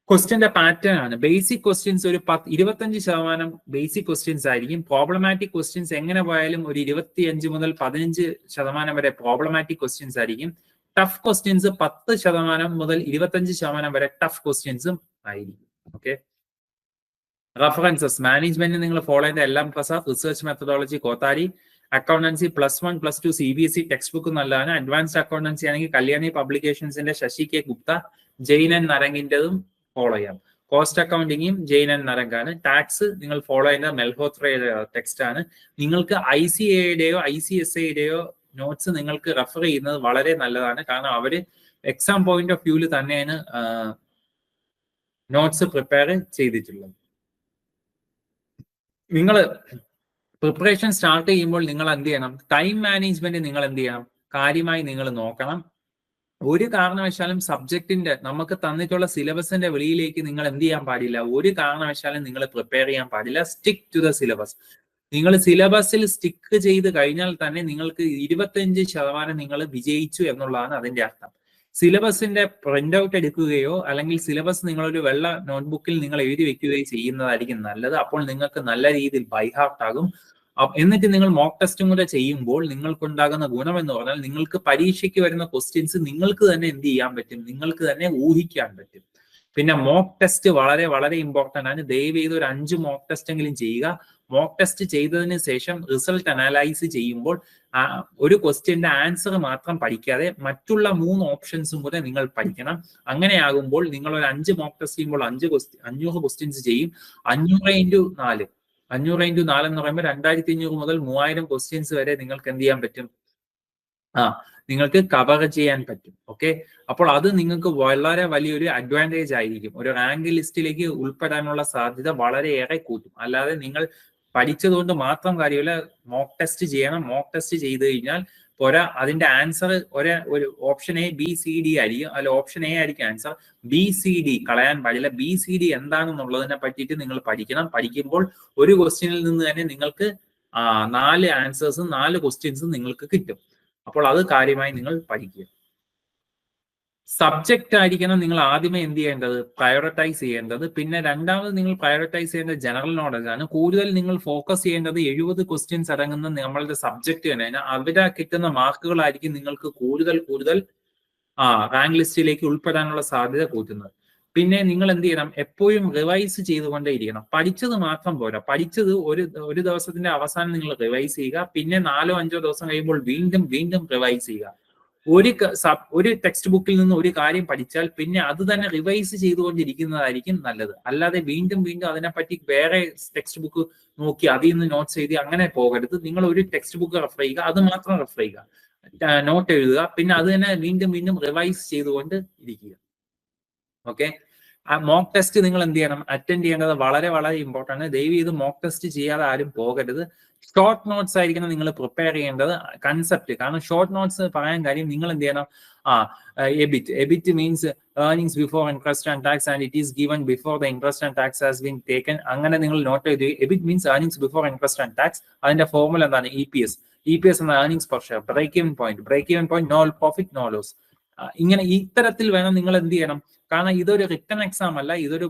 ക്വസ്റ്റ്യന്റെ പാറ്റേൺ ആണ്. ബേസിക് ക്വസ്റ്റ്യൻസ് ഒരു 25% ബേസിക് ക്വസ്റ്റ്യൻസ് ആയിരിക്കും. പ്രോബ്ലമാറ്റിക് ക്വസ്റ്റ്യൻസ് എങ്ങനെ പോയാലും ഒരു 25 മുതൽ 15% വരെ പ്രോബ്ലമാറ്റിക് ക്വസ്റ്റ്യൻസ് ആയിരിക്കും. ടഫ് ക്വസ്റ്റ്യൻസ് 10% മുതൽ 25% വരെ ടഫ് ക്വസ്റ്റ്യൻസും ആയിരിക്കും. ഓക്കെ, റഫറൻസസ് മാനേജ്മെന്റ് നിങ്ങൾ ഫോളോ ചെയ്ത എല്ലാം Prasad, research methodology Kothari, accountancy +1 +2 CBSE text book നല്ലതാണ്. അഡ്വാൻസ്ഡ് അക്കൗണ്ടൻസി ആണെങ്കിൽ കല്യാണി പബ്ലിക്കേഷൻസിന്റെ ശശി കെ ഗുപ്ത, ജെയിൻ ആൻഡ് നരങ്ങിന്റെതും ഫോളോ ചെയ്യാം. കോസ്റ്റ് അക്കൗണ്ടിങ്ങും ജെയിൻ ആൻഡ് നരങ്കാണ്. ടാക്സ് നിങ്ങൾ ഫോളോ ചെയ്യുന്ന മെൽഹോത്രയുടെ ടെക്സ്റ്റ് ആണ്. നിങ്ങൾക്ക് ICAയുടെയോ ICSAയുടെയോ നോട്ട്സ് നിങ്ങൾക്ക് റെഫർ ചെയ്യുന്നത് വളരെ നല്ലതാണ്. കാരണം അവര് എക്സാം പോയിന്റ് ഓഫ് വ്യൂവിൽ തന്നെയാണ് നോട്ട്സ് പ്രിപ്പയർ ചെയ്തിട്ടുള്ളത്. നിങ്ങൾ പ്രിപ്പറേഷൻ സ്റ്റാർട്ട് ചെയ്യുമ്പോൾ നിങ്ങൾ എന്ത് ചെയ്യണം, ടൈം മാനേജ്മെന്റ് നിങ്ങൾ എന്ത് ചെയ്യണം, കാര്യമായി നിങ്ങൾ നോക്കണം. ഒരു കാരണവശാലും സബ്ജക്റ്റിന്റെ നമുക്ക് തന്നിട്ടുള്ള സിലബസിന്റെ വെളിയിലേക്ക് നിങ്ങൾ എന്ത് ചെയ്യാൻ പാടില്ല, ഒരു കാരണവശാലും നിങ്ങൾ പ്രിപ്പയർ ചെയ്യാൻ പാടില്ല. Stick to the syllabus. നിങ്ങൾ സിലബസിൽ സ്റ്റിക്ക് ചെയ്ത് കഴിഞ്ഞാൽ തന്നെ നിങ്ങൾക്ക് 25% നിങ്ങൾ വിജയിച്ചു എന്നുള്ളതാണ് അതിന്റെ അർത്ഥം. സിലബസിന്റെ പ്രിന്റ് ഔട്ട് എടുക്കുകയോ അല്ലെങ്കിൽ സിലബസ് നിങ്ങളൊരു വെള്ള നോട്ട്ബുക്കിൽ നിങ്ങൾ എഴുതി വെക്കുകയോ ചെയ്യുന്നതായിരിക്കും നല്ലത്. അപ്പോൾ നിങ്ങൾക്ക് നല്ല രീതിയിൽ ബൈ ഹാർട്ട് ആകും. എന്നിട്ട് നിങ്ങൾ മോക്ക് ടെസ്റ്റും കൂടെ ചെയ്യുമ്പോൾ നിങ്ങൾക്കുണ്ടാകുന്ന ഗുണം എന്ന് പറഞ്ഞാൽ നിങ്ങൾക്ക് പരീക്ഷയ്ക്ക് വരുന്ന ക്വസ്റ്റ്യൻസ് നിങ്ങൾക്ക് തന്നെ എന്ത് ചെയ്യാൻ പറ്റും, നിങ്ങൾക്ക് തന്നെ ഊഹിക്കാൻ പറ്റും. പിന്നെ മോക്ക് ടെസ്റ്റ് വളരെ വളരെ ഇമ്പോർട്ടന്റ് ആണ്. ദയവ് ചെയ്ത് ഒരു 5 മോക്ക് ടെസ്റ്റ് എങ്കിലും ചെയ്യുക. മോക്ക് ടെസ്റ്റ് ചെയ്തതിന് ശേഷം റിസൾട്ട് അനലൈസ് ചെയ്യുമ്പോൾ ഒരു ക്വസ്റ്റ്യന്റെ ആൻസർ മാത്രം പഠിക്കാതെ മറ്റുള്ള 3 ഓപ്ഷൻസും കൂടെ നിങ്ങൾ പഠിക്കണം. അങ്ങനെയാകുമ്പോൾ നിങ്ങൾ ഒരു 5 മോക്ക് ടെസ്റ്റ് ചെയ്യുമ്പോൾ 500 ക്വസ്റ്റ്യൻസ് ചെയ്യും. 500 × 4 എന്ന് പറയുമ്പോൾ 2500 മുതൽ 3000 ക്വസ്റ്റ്യൻസ് വരെ നിങ്ങൾക്ക് എന്ത് ചെയ്യാൻ പറ്റും, നിങ്ങൾക്ക് കവർ ചെയ്യാൻ പറ്റും. ഓക്കെ, അപ്പോൾ അത് നിങ്ങൾക്ക് വളരെ വലിയൊരു അഡ്വാൻറ്റേജ് ആയിരിക്കും. ഒരു റാങ്ക് ലിസ്റ്റിലേക്ക് ഉൾപ്പെടാനുള്ള സാധ്യത വളരെയേറെ കൂട്ടും. അല്ലാതെ നിങ്ങൾ പഠിച്ചതുകൊണ്ട് മാത്രം കാര്യമില്ല, മോക്ക് ടെസ്റ്റ് ചെയ്യണം. മോക്ക് ടെസ്റ്റ് ചെയ്ത് കഴിഞ്ഞാൽ പോരാ, അതിന്റെ ആൻസർ ഒരു option A B C D ആയിരിക്കും. അതിൽ ഓപ്ഷൻ A ആയിരിക്കും ആൻസർ. BCD കളയാൻ പാടില്ല. BCD എന്താണെന്നുള്ളതിനെ പറ്റിയിട്ട് നിങ്ങൾ പഠിക്കണം. പഠിക്കുമ്പോൾ ഒരു ക്വസ്റ്റ്യനിൽ നിന്ന് തന്നെ നിങ്ങൾക്ക് 4 ആൻസേഴ്സും 4 ക്വസ്റ്റ്യൻസും നിങ്ങൾക്ക് കിട്ടും. അപ്പോൾ അത് കാര്യമായി നിങ്ങൾ പഠിക്കുക. സബ്ജക്റ്റ് ആയിരിക്കണം നിങ്ങൾ ആദ്യമേ എന്ത് ചെയ്യേണ്ടത്, പ്രയോറിറ്റൈസ് ചെയ്യേണ്ടത്. പിന്നെ രണ്ടാമത് നിങ്ങൾ പ്രയോറിറ്റൈസ് ചെയ്യേണ്ടത് ജനറൽ നോളജ് ആണ്. കൂടുതൽ നിങ്ങൾ ഫോക്കസ് ചെയ്യേണ്ടത് 70 ക്വസ്റ്റ്യൻസ് അടങ്ങുന്ന നമ്മളുടെ സബ്ജക്ട് തന്നെ. അവിടെ കിട്ടുന്ന മാർക്കുകളായിരിക്കും നിങ്ങൾക്ക് കൂടുതൽ റാങ്ക് ലിസ്റ്റിലേക്ക് ഉൾപ്പെടാനുള്ള സാധ്യത കൂട്ടുന്നത്. പിന്നെ നിങ്ങൾ എന്ത് ചെയ്യണം, എപ്പോഴും റിവൈസ് ചെയ്തുകൊണ്ടേ ഇരിക്കണം. പഠിച്ചത് മാത്രം പോരാ, പഠിച്ചത് ഒരു ദിവസത്തിന്റെ അവസാനം നിങ്ങൾ റിവൈസ് ചെയ്യുക. പിന്നെ 4-5 ദിവസം കഴിയുമ്പോൾ വീണ്ടും റിവൈസ് ചെയ്യുക. ഒരു ടെക്സ്റ്റ് ബുക്കിൽ നിന്ന് ഒരു കാര്യം പഠിച്ചാൽ പിന്നെ അത് തന്നെ റിവൈസ് ചെയ്തുകൊണ്ടിരിക്കുന്നതായിരിക്കും നല്ലത്. അല്ലാതെ വീണ്ടും അതിനെപ്പറ്റി വേറെ ടെക്സ്റ്റ് ബുക്ക് നോക്കി അതിൽ നിന്ന് നോട്ട്സ് എഴുതി അങ്ങനെ പോകരുത്. നിങ്ങൾ ഒരു ടെക്സ്റ്റ് ബുക്ക് റെഫർ ചെയ്യുക, അത് മാത്രം റെഫർ ചെയ്യുക, നോട്ട് എഴുതുക, പിന്നെ അത് തന്നെ വീണ്ടും റിവൈസ് ചെയ്തുകൊണ്ട് ഇരിക്കുക. ഓക്കെ, മോക്ക് ടെസ്റ്റ് നിങ്ങൾ എന്ത് ചെയ്യണം, അറ്റൻഡ് ചെയ്യേണ്ടത് വളരെ വളരെ ഇമ്പോർട്ടൻ്റ് ആണ്. ദയവ് ചെയ്ത് മോക്ക് ടെസ്റ്റ് ചെയ്യാതെ ആരും പോകരുത്. ഷോർട്ട് നോട്ട്സ് ആയിരിക്കണം നിങ്ങൾ പ്രിപ്പയർ ചെയ്യേണ്ടത്, കൺസെപ്റ്റ്. കാരണം ഷോർട്ട് നോട്ട്സ് പറയാൻ കാര്യം നിങ്ങൾ എന്ത് ചെയ്യണം, EBIT means earnings before interest and tax and it is given before the interest and tax has been taken. അങ്ങനെ നിങ്ങൾ നോട്ട് ചെയ്ത് EBIT means earnings before interest and tax. അതിന്റെ ഫോർമുല എന്താണ്, EPS എന്ന earnings per share. Break even point no profit no loss. ഇങ്ങനെ ഇത്തരത്തിൽ വേണം നിങ്ങൾ എന്ത് ചെയ്യണം. കാരണം ഇതൊരു റിട്ടൺ എക്സാം അല്ല, ഇതൊരു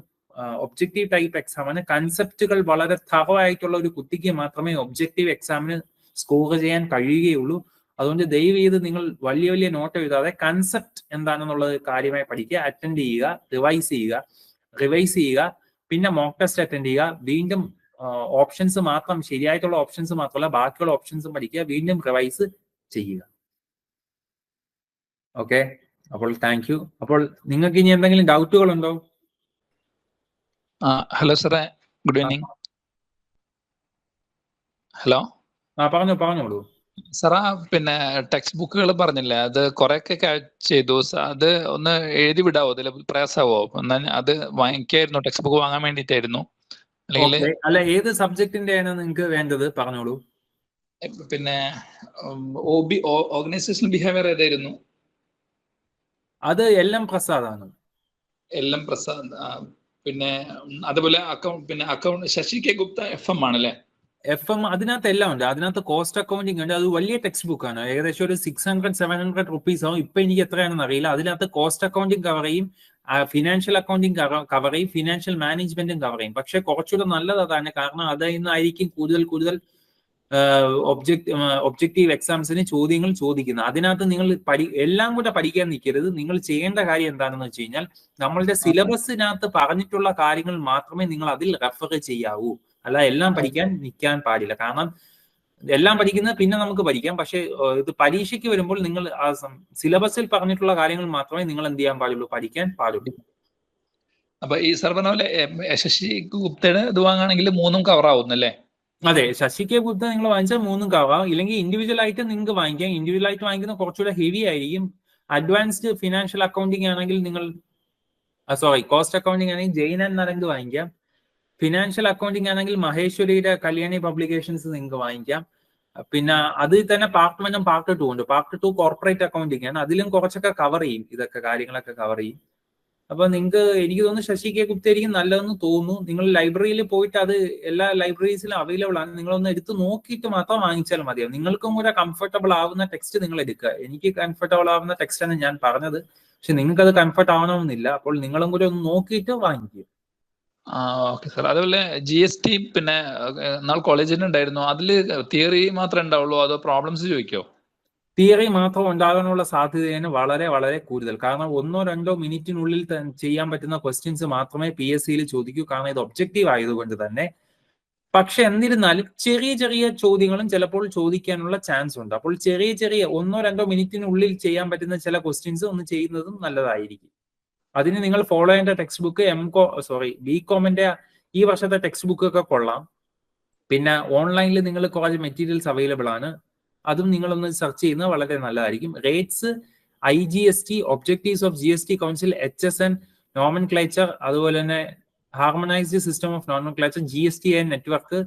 ഒബ്ജക്റ്റീവ് ടൈപ്പ് എക്സാം ആണ്. കൺസെപ്റ്റുകൾ വളരെ തറോ ആയിട്ടുള്ള ഒരു കുട്ടിക്ക് മാത്രമേ ഒബ്ജക്റ്റീവ് എക്സാമിന് സ്കോർ ചെയ്യാൻ കഴിയുകയുള്ളൂ. അതുകൊണ്ട് ദയവ് ചെയ്ത് നിങ്ങൾ വലിയ നോട്ട് എഴുതാതെ കൺസെപ്റ്റ് എന്താണെന്നുള്ളത് കാര്യമായി പഠിക്കുക, അറ്റൻഡ് ചെയ്യുക, റിവൈസ് ചെയ്യുക, പിന്നെ മോക്ക് ടെസ്റ്റ് അറ്റൻഡ് ചെയ്യുക. വീണ്ടും ഓപ്ഷൻസ് മാത്രം, ശരിയായിട്ടുള്ള ഓപ്ഷൻസ് മാത്രമല്ല ബാക്കിയുള്ള ഓപ്ഷൻസും പഠിക്കുക, വീണ്ടും റിവൈസ് ചെയ്യുക. ഓക്കെ, അപ്പോൾ താങ്ക് യു. അപ്പോൾ നിങ്ങൾക്ക് ഇനി എന്തെങ്കിലും ഡൗട്ടുകൾ ഉണ്ടോ? ഹലോ സാറേ, ഗുഡ് ഈവനിങ്. ഹലോ, പറഞ്ഞോളൂ. സാറാ പിന്നെ ടെക്സ്റ്റ് ബുക്കുകൾ പറഞ്ഞില്ലേ, അത് കുറെ ഒക്കെ ചെയ്തു. അത് ഒന്ന് എഴുതി വിടാവോ? അതിൽ പ്രയാസാവോ? എന്നാൽ അത് വാങ്ങിക്കായിരുന്നു, ടെക്സ്റ്റ് ബുക്ക് വാങ്ങാൻ വേണ്ടിയിട്ടായിരുന്നു. അല്ലെങ്കിൽ ഓക്കെ, അല്ല ഏത് സബ്ജക്റ്റിന്റെ ആണ് നിങ്ങൾക്ക് വേണ്ടത് പറഞ്ഞോളൂ. പിന്നെ ഓർഗനൈസേഷണൽ ബിഹേവിയർ ഏതായിരുന്നു? അത് എല്ലാം പ്രസാദാണ്. എല്ലാം പ്രസാദ്. പിന്നെ അതുപോലെ account Sashi K Gupta FM ആണല്ലേ? FM അതിനകത്ത് എല്ലാം ഉണ്ട്. അതിനകത്ത് കോസ്റ്റ് അക്കൗണ്ടിങ് ഉണ്ട്. അത് വലിയ ടെക്സ്റ്റ് ബുക്ക് ആണ്, ഏകദേശം ഒരു 600-700 റുപ്പീസ് ആവും. ഇപ്പൊ എനിക്ക് എത്രയാണെന്ന് അറിയില്ല. അതിനകത്ത് കോസ്റ്റ് അക്കൗണ്ടിങ് കവർ ചെയ്യും, ഫിനാൻഷ്യൽ അക്കൗണ്ടിങ് കവർ ചെയ്യും, ഫിനാൻഷ്യൽ മാനേജ്മെന്റും കവർ ചെയ്യും. പക്ഷെ കുറച്ചുകൂടെ നല്ലത് അതാണ്, കാരണം അതിൽ നിന്നായിരിക്കും കൂടുതൽ ഒബ്ജക്റ്റീവ് എക്സാംസിന് ചോദ്യങ്ങൾ ചോദിക്കുന്നത്. അതിനകത്ത് നിങ്ങൾ എല്ലാം കൂടെ പഠിക്കാൻ നിൽക്കരുത്. നിങ്ങൾ ചെയ്യേണ്ട കാര്യം എന്താണെന്ന് വെച്ച് കഴിഞ്ഞാൽ, നമ്മളുടെ സിലബസിനകത്ത് പറഞ്ഞിട്ടുള്ള കാര്യങ്ങൾ മാത്രമേ നിങ്ങൾ അതിൽ റെഫർ ചെയ്യാവൂ. അല്ല എല്ലാം പഠിക്കാൻ നിൽക്കാൻ പാടില്ല. കാരണം എല്ലാം പഠിക്കുന്നത് പിന്നെ നമുക്ക് പഠിക്കാം, പക്ഷെ ഇത് പരീക്ഷയ്ക്ക് വരുമ്പോൾ നിങ്ങൾ ആ സിലബസിൽ പറഞ്ഞിട്ടുള്ള കാര്യങ്ങൾ മാത്രമേ നിങ്ങൾ എന്ത് ചെയ്യാൻ പാടുള്ളൂ, പഠിക്കാൻ പാടുള്ളൂ. അപ്പൊ ഈ സർവനോലെ ശശി ഗുപ്തയുടെ ഇത് വാങ്ങുകയാണെങ്കിൽ 3 കവർ ആവുന്നല്ലേ? അതെ, ശശി കെ ഗുപ്ത നിങ്ങൾ വാങ്ങിച്ചാൽ 3 കവറാം. ഇല്ലെങ്കിൽ ഇൻഡിവിജ്വൽ ആയിട്ട് നിങ്ങൾക്ക് വാങ്ങിക്കാം. ഇൻഡിവിജ്വൽ ആയിട്ട് വാങ്ങിക്കുന്ന കുറച്ചുകൂടെ ഹെവി ആയിരിക്കും. അഡ്വാൻസ്ഡ് ഫിനാൻഷ്യൽ അക്കൗണ്ടിങ് ആണെങ്കിൽ നിങ്ങൾ കോസ്റ്റ് അക്കൗണ്ടിങ് ആണെങ്കിൽ ജെയിൻ ആൻഡ് നരങ്ക് വാങ്ങിക്കാം. ഫിനാൻഷ്യൽ അക്കൗണ്ടിങ് ആണെങ്കിൽ മഹേശ്വരിയുടെ കല്യാണി പബ്ലിക്കേഷൻസ് നിങ്ങൾക്ക് വാങ്ങിക്കാം. പിന്നെ അതിൽ തന്നെ പാർട്ട് 1 പാർട്ട് 2 ഉണ്ട്. പാർട്ട് 2 കോർപ്പറേറ്റ് അക്കൗണ്ടിങ് ആണ്. അതിലും കുറച്ചൊക്കെ കവർ ചെയ്യും, ഇതൊക്കെ കാര്യങ്ങളൊക്കെ കവർ ചെയ്യും. അപ്പൊ നിങ്ങൾക്ക്, എനിക്ക് തോന്നുന്നു ശശി കെ ഗുപ്ത ആയിരിക്കും നല്ലതെന്ന് തോന്നുന്നു. നിങ്ങൾ ലൈബ്രറിയിൽ പോയിട്ട്, അത് എല്ലാ ലൈബ്രറീസിലും അവൈലബിൾ ആണ്, നിങ്ങളൊന്ന് എടുത്ത് നോക്കിയിട്ട് മാത്രം വാങ്ങിച്ചാൽ മതിയാവും. നിങ്ങൾക്കും കൂടെ കംഫർട്ടബിൾ ആവുന്ന ടെക്സ്റ്റ് നിങ്ങൾ എടുക്കുക. എനിക്ക് കംഫർട്ടബിൾ ആവുന്ന ടെക്സ്റ്റ് ആണ് ഞാൻ പറഞ്ഞത്, പക്ഷെ നിങ്ങൾക്ക് അത് കംഫർട്ട് ആവണമെന്നില്ല. അപ്പോൾ നിങ്ങളും കൂടെ ഒന്ന് നോക്കിയിട്ട് വാങ്ങിക്കുക. Okay sir. അതുപോലെ GST പിന്നെ നാൾ കോളേജിൽ ഉണ്ടായിരുന്നു, അതില് തിയറി മാത്രമേ ഉണ്ടാവുള്ളൂ അതോ പ്രോബ്ലംസ് ചോദിക്കോ? തിയറി മാത്രം ഉണ്ടാകാനുള്ള സാധ്യതയാണ് വളരെ വളരെ കൂടുതൽ. കാരണം 1-2 മിനിറ്റിനുള്ളിൽ ചെയ്യാൻ പറ്റുന്ന ക്വസ്റ്റ്യൻസ് മാത്രമേ PSCയിൽ ചോദിക്കൂ, കാരണം ഇത് ഒബ്ജക്റ്റീവ് ആയതുകൊണ്ട് തന്നെ. പക്ഷെ എന്നിരുന്നാലും ചെറിയ ചോദ്യങ്ങളും ചിലപ്പോൾ ചോദിക്കാനുള്ള ചാൻസ് ഉണ്ട്. അപ്പോൾ ചെറിയ 1-2 മിനിറ്റിനുള്ളിൽ ചെയ്യാൻ പറ്റുന്ന ചില ക്വസ്റ്റ്യൻസ് ഒന്ന് ചെയ്യുന്നതും നല്ലതായിരിക്കും. അതിന് നിങ്ങൾ ഫോളോ ചെയ്യേണ്ട ടെക്സ്റ്റ് ബുക്ക് BComന്റെ ഈ വർഷത്തെ ടെക്സ്റ്റ് ബുക്ക് ഒക്കെ കൊള്ളാം. പിന്നെ ഓൺലൈനിൽ നിങ്ങൾ കുറച്ച് മെറ്റീരിയൽസ് അവൈലബിൾ ആണ്, അതും നിങ്ങളൊന്ന് സെർച്ച് ചെയ്യുന്നത് വളരെ നല്ലതായിരിക്കും. Rates, IGST, objectives of GST council, HSN, nomenclature, അതുപോലെ തന്നെ harmonised system of nomenclature, GSTN network,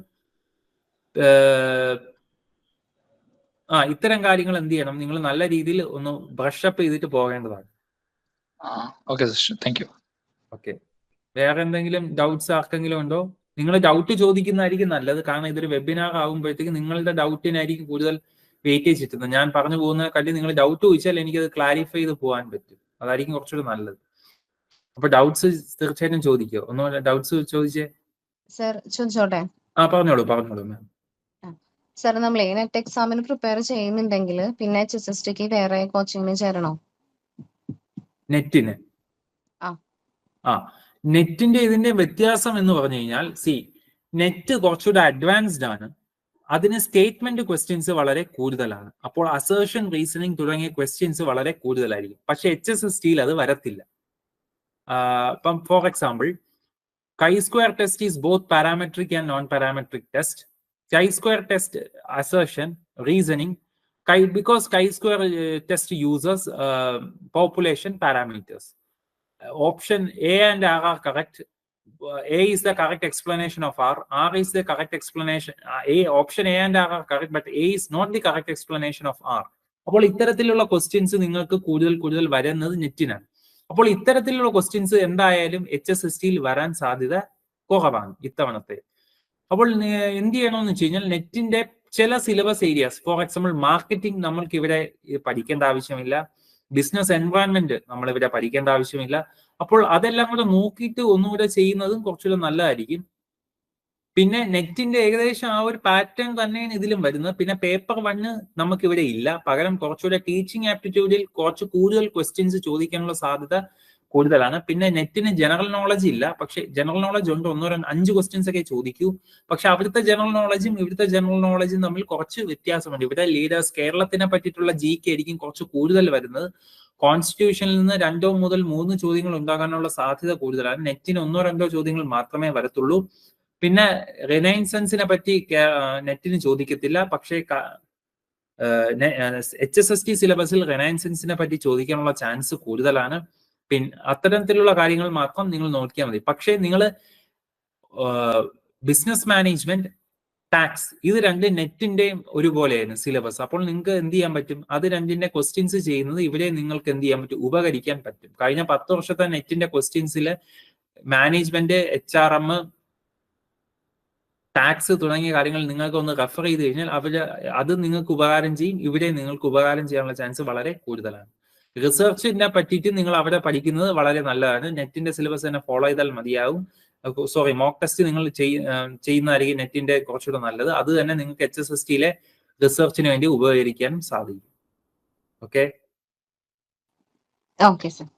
ഇത്തരം കാര്യങ്ങൾ എന്ത് ചെയ്യണം, നിങ്ങൾ നല്ല രീതിയിൽ ഒന്ന് ബ്രഷ് അപ്പ് ചെയ്തിട്ട് പോകേണ്ടതാണ്. Thank you. ഓക്കെ, വേറെ എന്തെങ്കിലും ഡൗട്ട്സ് ആർക്കെങ്കിലും ഉണ്ടോ? നിങ്ങൾ ഡൗട്ട് ചോദിക്കുന്നതായിരിക്കും നല്ലത്, കാരണം ഇതൊരു വെബിനാർ ആകുമ്പോഴത്തേക്ക് നിങ്ങളുടെ ഡൗട്ടിനായിരിക്കും കൂടുതൽ വെയിറ്റേജ് കിട്ടുന്നത്. ഞാൻ പറഞ്ഞു പോകുന്ന കാര്യം നിങ്ങൾ ഡൗട്ട് ചോദിച്ചാൽ എനിക്കത് ക്ലാരിഫൈ ചെയ്ത് പോകാൻ പറ്റും, അതായിരിക്കും കുറച്ചുകൂടി നല്ലത്. അപ്പൊ ഡൗട്ട്സ് തീർച്ചയായിട്ടും ചോദിക്കോ. ഒന്നുമില്ല, ഡൗട്ട്സ് ചോദിച്ചേ. സർ ചോദിച്ചോട്ടെ? പറഞ്ഞോളൂ മാം. സർ, നമ്മൾ നെറ്റ് എക്സാമിന് പ്രിപ്പയർ ചെയ്യുന്നുണ്ടെങ്കിൽ പിന്നെ HSSTക്ക് വേറെ കോച്ചിങ്ങിന് ചേരണോ? നെറ്റിന് നെറ്റിന്റെ ഇതിന്റെ വ്യത്യാസം എന്ന് പറഞ്ഞു കഴിഞ്ഞാൽ, നെറ്റ് കുറച്ചുകൂടെ അഡ്വാൻസ്ഡ് ആണ്. അതിന് സ്റ്റേറ്റ്മെന്റ് ക്വസ്റ്റ്യൻസ് വളരെ കൂടുതലാണ്. അപ്പോൾ അസേർഷൻ, റീസണിങ് തുടങ്ങിയ ക്വസ്റ്റ്യൻസ് വളരെ കൂടുതലായിരിക്കും. പക്ഷെ HSSTയിൽ അത് വരത്തില്ല. ഇപ്പം for example, chi-square test is both parametric and non-parametric test. Chi-square test assertion, reasoning, because chi-square test uses population parameters. Option A and R are correct. A is the correct explanation of R. R is the correct explanation. Option A and R are correct, but A is not the correct explanation of R. അപ്പോൾ ഇത്തരത്തിലുള്ള questions നിങ്ങൾക്ക് കൂടുതൽ വരുന്നത് നെറ്റിനാണ്. അപ്പോൾ ഇത്തരത്തിലുള്ള questions എന്തായാലും HSSTയിൽ വരാൻ സാധ്യത കുറവാണ് ഇത്തവണത്തെ. അപ്പോൾ എന്ത് ചെയ്യണമെന്ന് വെച്ച് കഴിഞ്ഞാൽ, നെറ്റിന്റെ ചില syllabus areas, for example marketing നമ്മൾക്ക് ഇവിടെ പഠിക്കേണ്ട ആവശ്യമില്ല, ബിസിനസ് എൻവയൺമെന്റ് നമ്മൾ ഇവിടെ പഠിക്കേണ്ട ആവശ്യമില്ല. അപ്പോൾ അതെല്ലാം കൂടെ നോക്കിയിട്ട് ഒന്നുകൂടെ ചെയ്യുന്നതും കുറച്ചുകൂടെ നല്ലതായിരിക്കും. പിന്നെ നെറ്റിന്റെ ഏകദേശം ആ ഒരു പാറ്റേൺ തന്നെയാണ് ഇതിലും വരുന്നത്. പിന്നെ പേപ്പർ 1 നമുക്ക് ഇവിടെ ഇല്ല, പകരം കുറച്ചുകൂടെ ടീച്ചിങ് ആപ്റ്റിറ്റ്യൂഡിൽ കുറച്ച് കൂടുതൽ ക്വസ്റ്റ്യൻസ് ചോദിക്കാനുള്ള സാധ്യത കൂടുതലാണ്. പിന്നെ നെറ്റിന് ജനറൽ നോളജ് ഇല്ല, പക്ഷെ ജനറൽ നോളജ് ഉണ്ട്, 5 ക്വസ്റ്റ്യൻസ് ഒക്കെ ചോദിക്കൂ. പക്ഷെ അവിടുത്തെ ജനറൽ നോളജും ഇവിടുത്തെ ജനറൽ നോളജും തമ്മിൽ കുറച്ച് വ്യത്യാസമുണ്ട്. ഇവിടെ ലീഡേഴ്സ്, കേരളത്തിനെ പറ്റിയിട്ടുള്ള GK ആയിരിക്കും കുറച്ച് കൂടുതൽ വരുന്നത്. കോൺസ്റ്റിറ്റ്യൂഷനിൽ നിന്ന് 2 മുതൽ 3 ചോദ്യങ്ങൾ ഉണ്ടാകാനുള്ള സാധ്യത കൂടുതലാണ്. നെറ്റിന് 1-2 ചോദ്യങ്ങൾ മാത്രമേ വരത്തുള്ളൂ. പിന്നെ റിനൈസൻസിനെ പറ്റി നെറ്റിന് ചോദിക്കത്തില്ല, പക്ഷേ HSST സിലബസിൽ റിനൈസൻസിനെ പറ്റി ചോദിക്കാനുള്ള ചാൻസ് കൂടുതലാണ്. പിന്നെ അത്തരത്തിലുള്ള കാര്യങ്ങൾ മാത്രം നിങ്ങൾ നോക്കിയാൽ മതി. പക്ഷേ നിങ്ങൾ ബിസിനസ് മാനേജ്മെന്റ്, ടാക്സ് ഇത് രണ്ട് നെറ്റിന്റെയും ഒരുപോലെയായിരുന്നു സിലബസ്. അപ്പോൾ നിങ്ങൾക്ക് എന്ത് ചെയ്യാൻ പറ്റും? അത് രണ്ടിന്റെ ക്വസ്റ്റ്യൻസ് ചെയ്യുന്നത് ഇവിടെ നിങ്ങൾക്ക് എന്ത് ചെയ്യാൻ പറ്റും? ഉപകരിക്കാൻ പറ്റും. കഴിഞ്ഞ 10 വർഷത്തെ നെറ്റിന്റെ ക്വസ്റ്റ്യൻസിൽ മാനേജ്മെന്റ്, HRM, ടാക്സ് തുടങ്ങിയ കാര്യങ്ങൾ നിങ്ങൾക്ക് ഒന്ന് റെഫർ ചെയ്ത് കഴിഞ്ഞാൽ അത് നിങ്ങൾക്ക് ഉപകാരം ചെയ്യും. ഇവിടെ നിങ്ങൾക്ക് ഉപകാരം ചെയ്യാനുള്ള ചാൻസ് വളരെ കൂടുതലാണ്. റിസർച്ചിനെ പറ്റിയിട്ട് നിങ്ങൾ അവിടെ പഠിക്കുന്നത് വളരെ നല്ലതാണ്. നെറ്റിന്റെ സിലബസ് തന്നെ ഫോളോ ചെയ്താൽ മതിയാവും. സോറി, മോക്ക് ടെസ്റ്റ് നിങ്ങൾ ചെയ്യുന്നതായിരിക്കും നെറ്റിന്റെ കുറച്ചുകൂടെ നല്ലത്. അത് തന്നെ നിങ്ങൾക്ക് HSSTയിലെ റിസർച്ചിന് വേണ്ടി ഉപകരിക്കാനും സാധിക്കും. Okay okay sir.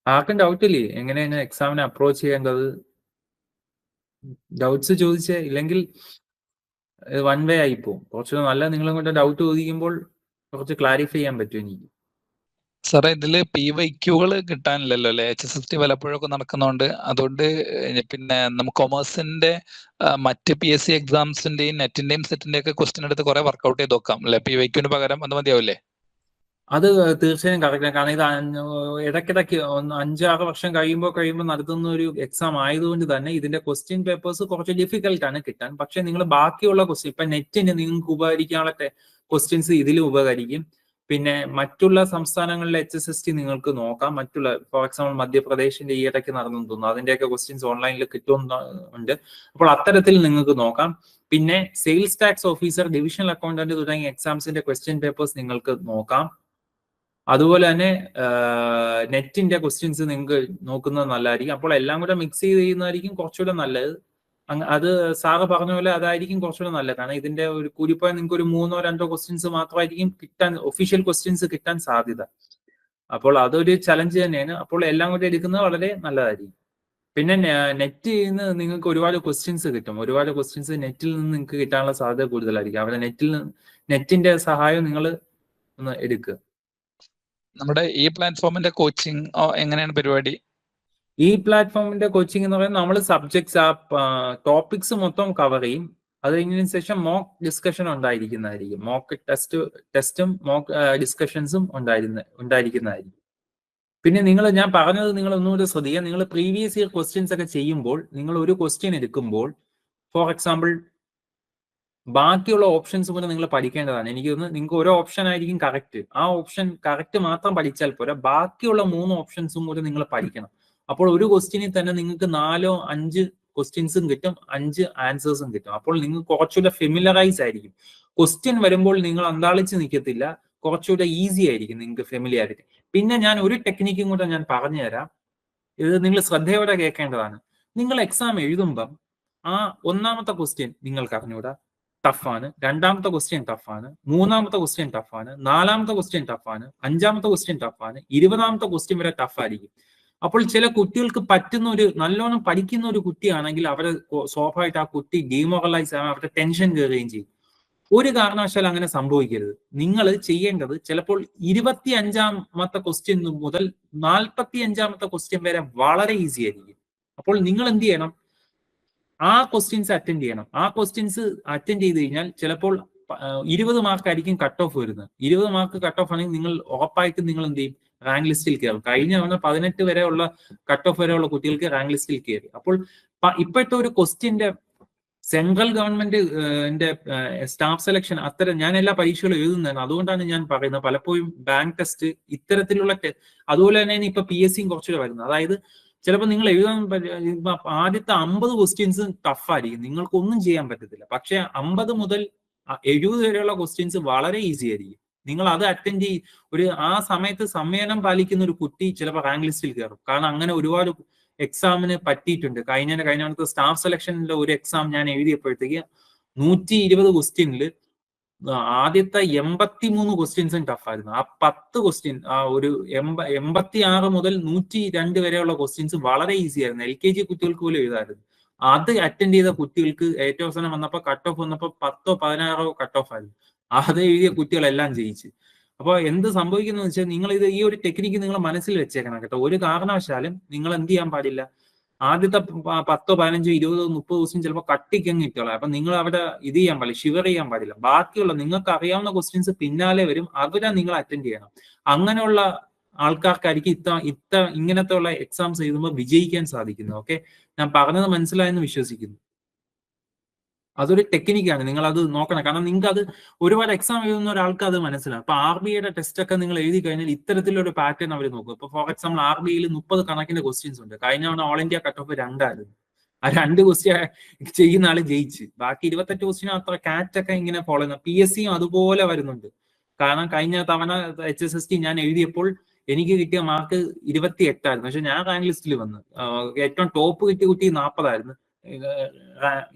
ആർക്കും ഡൗട്ട് ഇല്ലേ എങ്ങനെയാണ് എക്സാമിനെ അപ്രോച്ച് ചെയ്യേണ്ടത്? ഡൗട്ട്സ് ചോദിച്ചേ, ഇല്ലെങ്കിൽ വൺ വേ ആയിപ്പോവും. കുറച്ചുകൂടെ നല്ല നിങ്ങളും കൊണ്ട് ഡൗട്ട് ചോദിക്കുമ്പോൾ കുറച്ച് ക്ലാരിഫൈ ചെയ്യാൻ പറ്റും എനിക്ക്. സാറേ ഇതില് PYQകൾ കിട്ടാനില്ലല്ലോ അല്ലെ? HSST പലപ്പോഴൊക്കെ നടക്കുന്നതുകൊണ്ട്. അതുകൊണ്ട് പിന്നെ നമുക്ക് കൊമേഴ്സിന്റെ മറ്റ് PSC എക്സാംസിന്റെയും നെറ്റിന്റെയും സെറ്റിന്റെയും ഒക്കെ ക്വസ്റ്റ്യൻ എടുത്ത് കുറെ വർക്ക്ഔട്ട് ചെയ്ത് നോക്കാം അല്ലെ? PYQന് പകരം അത് മതിയാവില്ലേ? അത് തീർച്ചയായും കറക്റ്റ്. കാരണം ഇത് ഇടയ്ക്കിടയ്ക്ക് 5-6 വർഷം കഴിയുമ്പോൾ നടത്തുന്ന ഒരു എക്സാം ആയതുകൊണ്ട് തന്നെ ഇതിന്റെ ക്വസ്റ്റ്യൻ പേപ്പേഴ്സ് കുറച്ച് ഡിഫിക്കൽട്ട് ആണ് കിട്ടാൻ. പക്ഷെ നിങ്ങൾ ബാക്കിയുള്ള ക്വസ്റ്റ്യൻ, ഇപ്പൊ നെറ്റിന് നിങ്ങൾക്ക് ഉപകരിക്കാനുള്ള ക്വസ്റ്റ്യൻസ് ഇതിൽ ഉപകരിക്കും. പിന്നെ മറ്റുള്ള സംസ്ഥാനങ്ങളിലെ HSST നിങ്ങൾക്ക് നോക്കാം. മറ്റുള്ള ഫോർ എക്സാമ്പിൾ മധ്യപ്രദേശിന്റെ ഈ ഇടയ്ക്ക് നടന്നു തോന്നുന്നു, അതിന്റെയൊക്കെ ക്വസ്റ്റ്യൻസ് ഓൺലൈനിൽ കിട്ടുന്നുണ്ട്. അപ്പോൾ അത്തരത്തിൽ നിങ്ങൾക്ക് നോക്കാം. പിന്നെ sales tax officer, divisional accountant തുടങ്ങിയ എക്സാംസിന്റെ ക്വസ്റ്റ്യൻ പേപ്പേഴ്സ് നിങ്ങൾക്ക് നോക്കാം. അതുപോലെ തന്നെ നെറ്റിന്റെ ക്വസ്റ്റ്യൻസ് നിങ്ങൾക്ക് നോക്കുന്നത് നല്ലതായിരിക്കും. അപ്പോൾ എല്ലാം കൂടെ മിക്സ് ചെയ്ത് ചെയ്യുന്നതായിരിക്കും കുറച്ചുകൂടെ നല്ലത്. അത് സാറ് പറഞ്ഞ പോലെ അതായിരിക്കും കുറച്ചുകൂടെ നല്ലത്. കാരണം ഇതിന്റെ ഒരു കൂടിപ്പോയാൽ നിങ്ങൾക്ക് ഒരു 3-2 ക്വസ്റ്റ്യൻസ് മാത്രമായിരിക്കും കിട്ടാൻ, ഒഫീഷ്യൽ ക്വസ്റ്റ്യൻസ് കിട്ടാൻ സാധ്യത. അപ്പോൾ അതൊരു ചലഞ്ച് തന്നെയാണ്. അപ്പോൾ എല്ലാം കൂടെ എടുക്കുന്നത് വളരെ നല്ലതായിരിക്കും. പിന്നെ നെറ്റിൽ നിന്ന് നിങ്ങൾക്ക് ഒരുപാട് ക്വസ്റ്റ്യൻസ് കിട്ടും. ഒരുപാട് ക്വസ്റ്റ്യൻസ് നെറ്റിൽ നിന്ന് നിങ്ങൾക്ക് കിട്ടാനുള്ള സാധ്യത കൂടുതലായിരിക്കും. അവിടെ നെറ്റിന്റെ സഹായം നിങ്ങൾ ഒന്ന് എടുക്കുക. നമ്മുടെ ഈ പ്ലാറ്റ്ഫോമിന്റെ കോച്ചിങ് എങ്ങനെയാണ് പരിപാടി? ഈ പ്ലാറ്റ്ഫോമിന്റെ കോച്ചിങ് എന്ന് പറയുന്നത് നമ്മൾ സബ്ജക്ട്സ്, ടോപ്പിക്സ് മൊത്തം കവർ ചെയ്യും. അത് കഴിഞ്ഞതിന് ശേഷം മോക്ക് ഡിസ്കഷൻ ഉണ്ടായിരിക്കുന്നതായിരിക്കും. മോക്ക് ടെസ്റ്റും മോക്ക് ഡിസ്കഷൻസും ഉണ്ടായിരിക്കുന്നതായിരിക്കും. പിന്നെ ഞാൻ പറഞ്ഞത് നിങ്ങൾ ഒന്നുകൂടെ ശ്രദ്ധിക്കുക. നിങ്ങൾ പ്രീവിയസ് ഇയർ ക്വസ്റ്റ്യൻസ് ഒക്കെ ചെയ്യുമ്പോൾ നിങ്ങൾ ഒരു ക്വസ്റ്റ്യൻ എടുക്കുമ്പോൾ, ഫോർ എക്സാമ്പിൾ ബാക്കിയുള്ള ഓപ്ഷൻസ് കൂടെ നിങ്ങൾ പഠിക്കേണ്ടതാണ്. എനിക്ക് തോന്നുന്നു നിങ്ങൾക്ക് ഓരോ ഓപ്ഷൻ ആയിരിക്കും കറക്റ്റ്. ആ ഓപ്ഷൻ കറക്റ്റ് മാത്രം പഠിച്ചാൽ പോരാ, ബാക്കിയുള്ള 3 ഓപ്ഷൻസും കൂടെ നിങ്ങൾ പഠിക്കണം. അപ്പോൾ ഒരു ക്വസ്റ്റ്യനിൽ തന്നെ നിങ്ങൾക്ക് 4-5 ക്വസ്റ്റ്യൻസും കിട്ടും, 5 ആൻസേഴ്സും കിട്ടും. അപ്പോൾ നിങ്ങൾക്ക് കുറച്ചുകൂടെ ഫെമിലറൈസ് ആയിരിക്കും. ക്വസ്റ്റ്യൻ വരുമ്പോൾ നിങ്ങൾ അന്താളിച്ച് നിൽക്കത്തില്ല, കുറച്ചുകൂടെ ഈസി ആയിരിക്കും നിങ്ങൾക്ക് ഫെമിലിയാരിറ്റി. പിന്നെ ഞാൻ ഒരു ടെക്നിക്കും കൂടെ ഞാൻ പറഞ്ഞുതരാം. ഇത് നിങ്ങൾ ശ്രദ്ധയോടെ കേൾക്കേണ്ടതാണ്. നിങ്ങൾ എക്സാം എഴുതുമ്പം ആ ഒന്നാമത്തെ ക്വസ്റ്റ്യൻ നിങ്ങൾക്ക് അറിഞ്ഞൂടാ, ടഫാണ്. രണ്ടാമത്തെ ക്വസ്റ്റ്യൻ ടഫാണ്. മൂന്നാമത്തെ ക്വസ്റ്റ്യൻ ടഫാണ്. നാലാമത്തെ ക്വസ്റ്റ്യൻ ടഫാണ്. 5ാമത്തെ ക്വസ്റ്റ്യൻ ടഫാണ്. 20ാമത്തെ ക്വസ്റ്റ്യൻ വരെ ടഫായിരിക്കും. അപ്പോൾ ചില കുട്ടികൾക്ക് പറ്റുന്ന ഒരു നല്ലോണം പഠിക്കുന്ന ഒരു കുട്ടിയാണെങ്കിൽ അവരെ സ്വാഭാവികമായിട്ട് ആ കുട്ടി ഡീമോറലൈസ് ആവാൻ, അവരുടെ ടെൻഷൻ കയറുകയും ചെയ്യും. ഒരു കാരണവശാലും അങ്ങനെ സംഭവിക്കരുത്. നിങ്ങൾ ചെയ്യേണ്ടത് ചിലപ്പോൾ 25ാമത്തെ ക്വസ്റ്റ്യൻ മുതൽ 45ാമത്തെ ക്വസ്റ്റ്യൻ വരെ വളരെ ഈസി ആയിരിക്കും. അപ്പോൾ നിങ്ങൾ എന്ത് ചെയ്യണം? ആ ക്വസ്റ്റ്യൻസ് അറ്റൻഡ് ചെയ്യണം. ആ ക്വസ്റ്റ്യൻസ് അറ്റൻഡ് ചെയ്ത് കഴിഞ്ഞാൽ ചിലപ്പോൾ 20 മാർക്ക് ആയിരിക്കും കട്ട് ഓഫ് വരുന്നത്. 20 മാർക്ക് കട്ട് ഓഫ് ആണെങ്കിൽ നിങ്ങൾ ഉറപ്പായിട്ടും നിങ്ങൾ എന്ത് ചെയ്യും? റാങ്ക് ലിസ്റ്റിൽ കയറും. കഴിഞ്ഞ തവണ 18 വരെയുള്ള കട്ട് ഓഫ് വരെയുള്ള കുട്ടികൾക്ക് റാങ്ക് ലിസ്റ്റിൽ കയറി. അപ്പോൾ ഇപ്പോഴത്തെ ഒരു ക്വസ്റ്റ്യന്റെ സെൻട്രൽ ഗവൺമെന്റ് സ്റ്റാഫ് സെലക്ഷൻ അത്തരം, ഞാൻ എല്ലാ പരീക്ഷകളും എഴുതുന്നതാണ്. അതുകൊണ്ടാണ് ഞാൻ പറയുന്നത് പലപ്പോഴും ബാങ്ക് ടെസ്റ്റ് ഇത്തരത്തിലുള്ള അതുപോലെ തന്നെ ഇപ്പൊ PSCയും കുറച്ചുകൂടെ വരുന്നത്. അതായത് ചിലപ്പോൾ നിങ്ങൾ എഴുതാൻ ആദ്യത്തെ 50 ക്വസ്റ്റ്യൻസ് ടഫായിരിക്കും, നിങ്ങൾക്കൊന്നും ചെയ്യാൻ പറ്റത്തില്ല. പക്ഷെ 50 മുതൽ 70 വരെയുള്ള ക്വസ്റ്റ്യൻസ് വളരെ ഈസി ആയിരിക്കും. നിങ്ങൾ അത് അറ്റൻഡ് ആ സമയത്ത് സംയമനം പാലിക്കുന്ന ഒരു കുട്ടി ചിലപ്പോൾ റാങ്ക് ലിസ്റ്റിൽ കയറും. കാരണം അങ്ങനെ ഒരുപാട് എക്സാമിന് പറ്റിയിട്ടുണ്ട്. കഴിഞ്ഞ സ്റ്റാഫ് സെലക്ഷനിലെ ഒരു എക്സാം ഞാൻ എഴുതിയപ്പോഴത്തേക്ക് 120 ക്വസ്റ്റ്യനിൽ ആദ്യത്തെ 83 ക്വസ്റ്റ്യൻസും ടഫായിരുന്നു. ആ 10 ക്വസ്റ്റ്യൻ, ഒരു 86 മുതൽ 102 വരെയുള്ള ക്വസ്റ്റ്യൻസ് വളരെ ഈസി ആയിരുന്നു. LKG കുട്ടികൾക്ക് പോലും എഴുതായിരുന്നു. അത് അറ്റൻഡ് ചെയ്ത കുട്ടികൾക്ക് ഏറ്റവും അവസാനം വന്നപ്പോൾ കട്ട് ഓഫ് വന്നപ്പോൾ 10-16 കട്ട് ഓഫ് ആയിരുന്നു. അത് എഴുതിയ കുട്ടികളെല്ലാം ജയിച്ചു. അപ്പോൾ എന്ത് സംഭവിക്കുന്നത് വെച്ചാൽ നിങ്ങൾ ഈ ഒരു ടെക്നിക്ക് നിങ്ങൾ മനസ്സിൽ വെച്ചേക്കണം കേട്ടോ. ഒരു കാരണവശാലും നിങ്ങൾ എന്ത് ചെയ്യാൻ പാടില്ല, ആദ്യത്തെ 10, 15, 20, 30 ക്വസ്റ്റ്യൻ ചിലപ്പോൾ കട്ടിക്കങ്ങ് ഇട്ടോളാം. അപ്പൊ നിങ്ങൾ അവിടെ ഇത് ചെയ്യാൻ പാടില്ല, ഷിവർ ചെയ്യാൻ പാടില്ല. ബാക്കിയുള്ള നിങ്ങൾക്ക് അറിയാവുന്ന ക്വസ്റ്റ്യൻസ് പിന്നാലെ വരും, അവരെ നിങ്ങൾ അറ്റൻഡ് ചെയ്യണം. അങ്ങനെയുള്ള ആൾക്കാർക്കായിരിക്കും ഇങ്ങനത്തെ ഉള്ള എക്സാംസ് എഴുതുമ്പോൾ വിജയിക്കാൻ സാധിക്കുന്നത്. ഓക്കെ, ഞാൻ പറഞ്ഞത് മനസ്സിലായെന്ന് വിശ്വസിക്കുന്നു. അതൊരു ടെക്നിക്കാണ്, നിങ്ങൾ അത് നോക്കണം. കാരണം നിങ്ങൾക്ക് അത് ഒരുപാട് എക്സാം എഴുതുന്ന ഒരാൾക്ക് അത് മനസ്സിലാവും. അപ്പൊ RBIയുടെ ടെസ്റ്റ് ഒക്കെ നിങ്ങൾ എഴുതി കഴിഞ്ഞാൽ ഇത്തരത്തിലൊരു പാറ്റേൺ അവർ നോക്കും. ഇപ്പൊ ഫോർ എക്സാമ്പിൾ RBIയിൽ 30 കണക്കിന്റെ ക്വസ്റ്റ്യൻസ് ഉണ്ട്. കഴിഞ്ഞ തവണ ഓൾ ഇന്ത്യ കട്ട് ഓഫ് 2 ആയിരുന്നു. ആ 2 ക്വസ്റ്റ്യൻ ചെയ്യുന്ന ആള് ജയിച്ച്. ബാക്കി 28 ക്വസ്റ്റ്യൻ അത്ര കാറ്റ് ഒക്കെ ഇങ്ങനെ ഫോളോ ചെയ്യുന്ന PSCയും അതുപോലെ വരുന്നുണ്ട്. കാരണം കഴിഞ്ഞ തവണ HSST ഞാൻ എഴുതിയപ്പോൾ എനിക്ക് കിട്ടിയ മാർക്ക് 28 ആയിരുന്നു. പക്ഷെ ഞാൻ റാങ്ക് ലിസ്റ്റിൽ വന്നു. ഏറ്റവും ടോപ്പ് കിട്ടിയ കുട്ടി 40 ആയിരുന്നു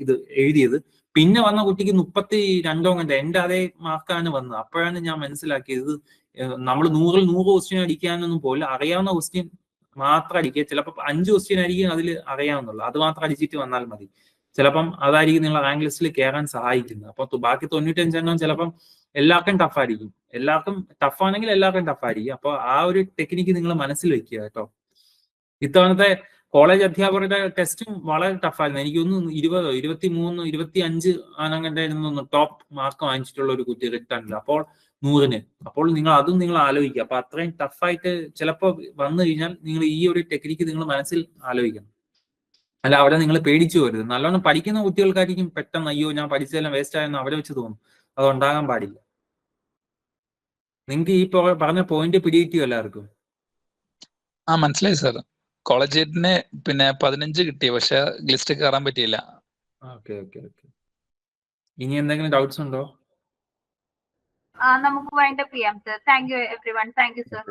ഇത് എഴുതിയത്. പിന്നെ വന്ന കുട്ടിക്ക് 32 കണ്ട എന്റെ അതേ മാർക്കാണ് വന്നത്. അപ്പോഴാണ് ഞാൻ മനസ്സിലാക്കിയത് നമ്മൾ 100-ൽ 100 ക്വസ്റ്റ്യൻ അടിക്കാനൊന്നും പോലും അറിയാവുന്ന ക്വസ്റ്റ്യൻ മാത്രം അടിക്കുക. ചിലപ്പോൾ 5 ക്വസ്റ്റ്യൻ ആയിരിക്കും അതിൽ അറിയാവുന്നുള്ളൂ, അത് മാത്രം അടിച്ചിട്ട് വന്നാൽ മതി. ചിലപ്പം അതായിരിക്കും നിങ്ങൾ റാങ്ക് ലിസ്റ്റിൽ കയറാൻ സഹായിക്കുന്നത്. അപ്പൊ ബാക്കി 95 ചിലപ്പം എല്ലാവർക്കും ടഫായിരിക്കും. എല്ലാവർക്കും ടഫാണെങ്കിൽ എല്ലാവർക്കും ടഫായിരിക്കും. അപ്പൊ ആ ഒരു ടെക്നിക്ക് നിങ്ങൾ മനസ്സിൽ വെക്കുക കേട്ടോ. ഇത്തവണത്തെ കോളേജ് അധ്യാപകരുടെ ടെസ്റ്റും വളരെ ടഫായിരുന്നു. എനിക്കൊന്ന് 20, 23, 25 ആണെന്നുണ്ടായിരുന്നു ടോപ്പ് മാർക്ക് വാങ്ങിച്ചിട്ടുള്ള ഒരു കുട്ടി റിട്ടേണില്ല. അപ്പോൾ 100-ന്. അപ്പോൾ നിങ്ങൾ ആലോചിക്കുക. അപ്പൊ അത്രയും ടഫായിട്ട് ചിലപ്പോൾ വന്നു കഴിഞ്ഞാൽ നിങ്ങൾ ഈ ഒരു ടെക്നിക്ക് നിങ്ങൾ മനസ്സിൽ ആലോചിക്കണം. അല്ല അവിടെ നിങ്ങൾ പേടിച്ചു പോരുത്. നല്ലോണം പഠിക്കുന്ന കുട്ടികൾക്കായിരിക്കും പെട്ടെന്ന് അയ്യോ ഞാൻ പഠിച്ചതെല്ലാം വേസ്റ്റ് ആയെന്ന് അവരെ വെച്ച് തോന്നും. അത് ഉണ്ടാകാൻ പാടില്ല. നിങ്ങൾക്ക് ഈ പറഞ്ഞ പോയിന്റ് പിടികിട്ടിയോ എല്ലാവർക്കും? മനസ്സിലായി സാർ. കോളേജ് പിന്നെ 15 കിട്ടി, പക്ഷെ ലിസ്റ്റ് കയറാൻ പറ്റിയില്ല. ഓക്കെ. ഇനി എന്തെങ്കിലും ഡൗട്ട്സ് ഉണ്ടോ? നമുക്ക് വൈൻഡ് അപ്പ് ചെയ്യാം sir. Thank you everyone. Thank you sir.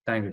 Thank you.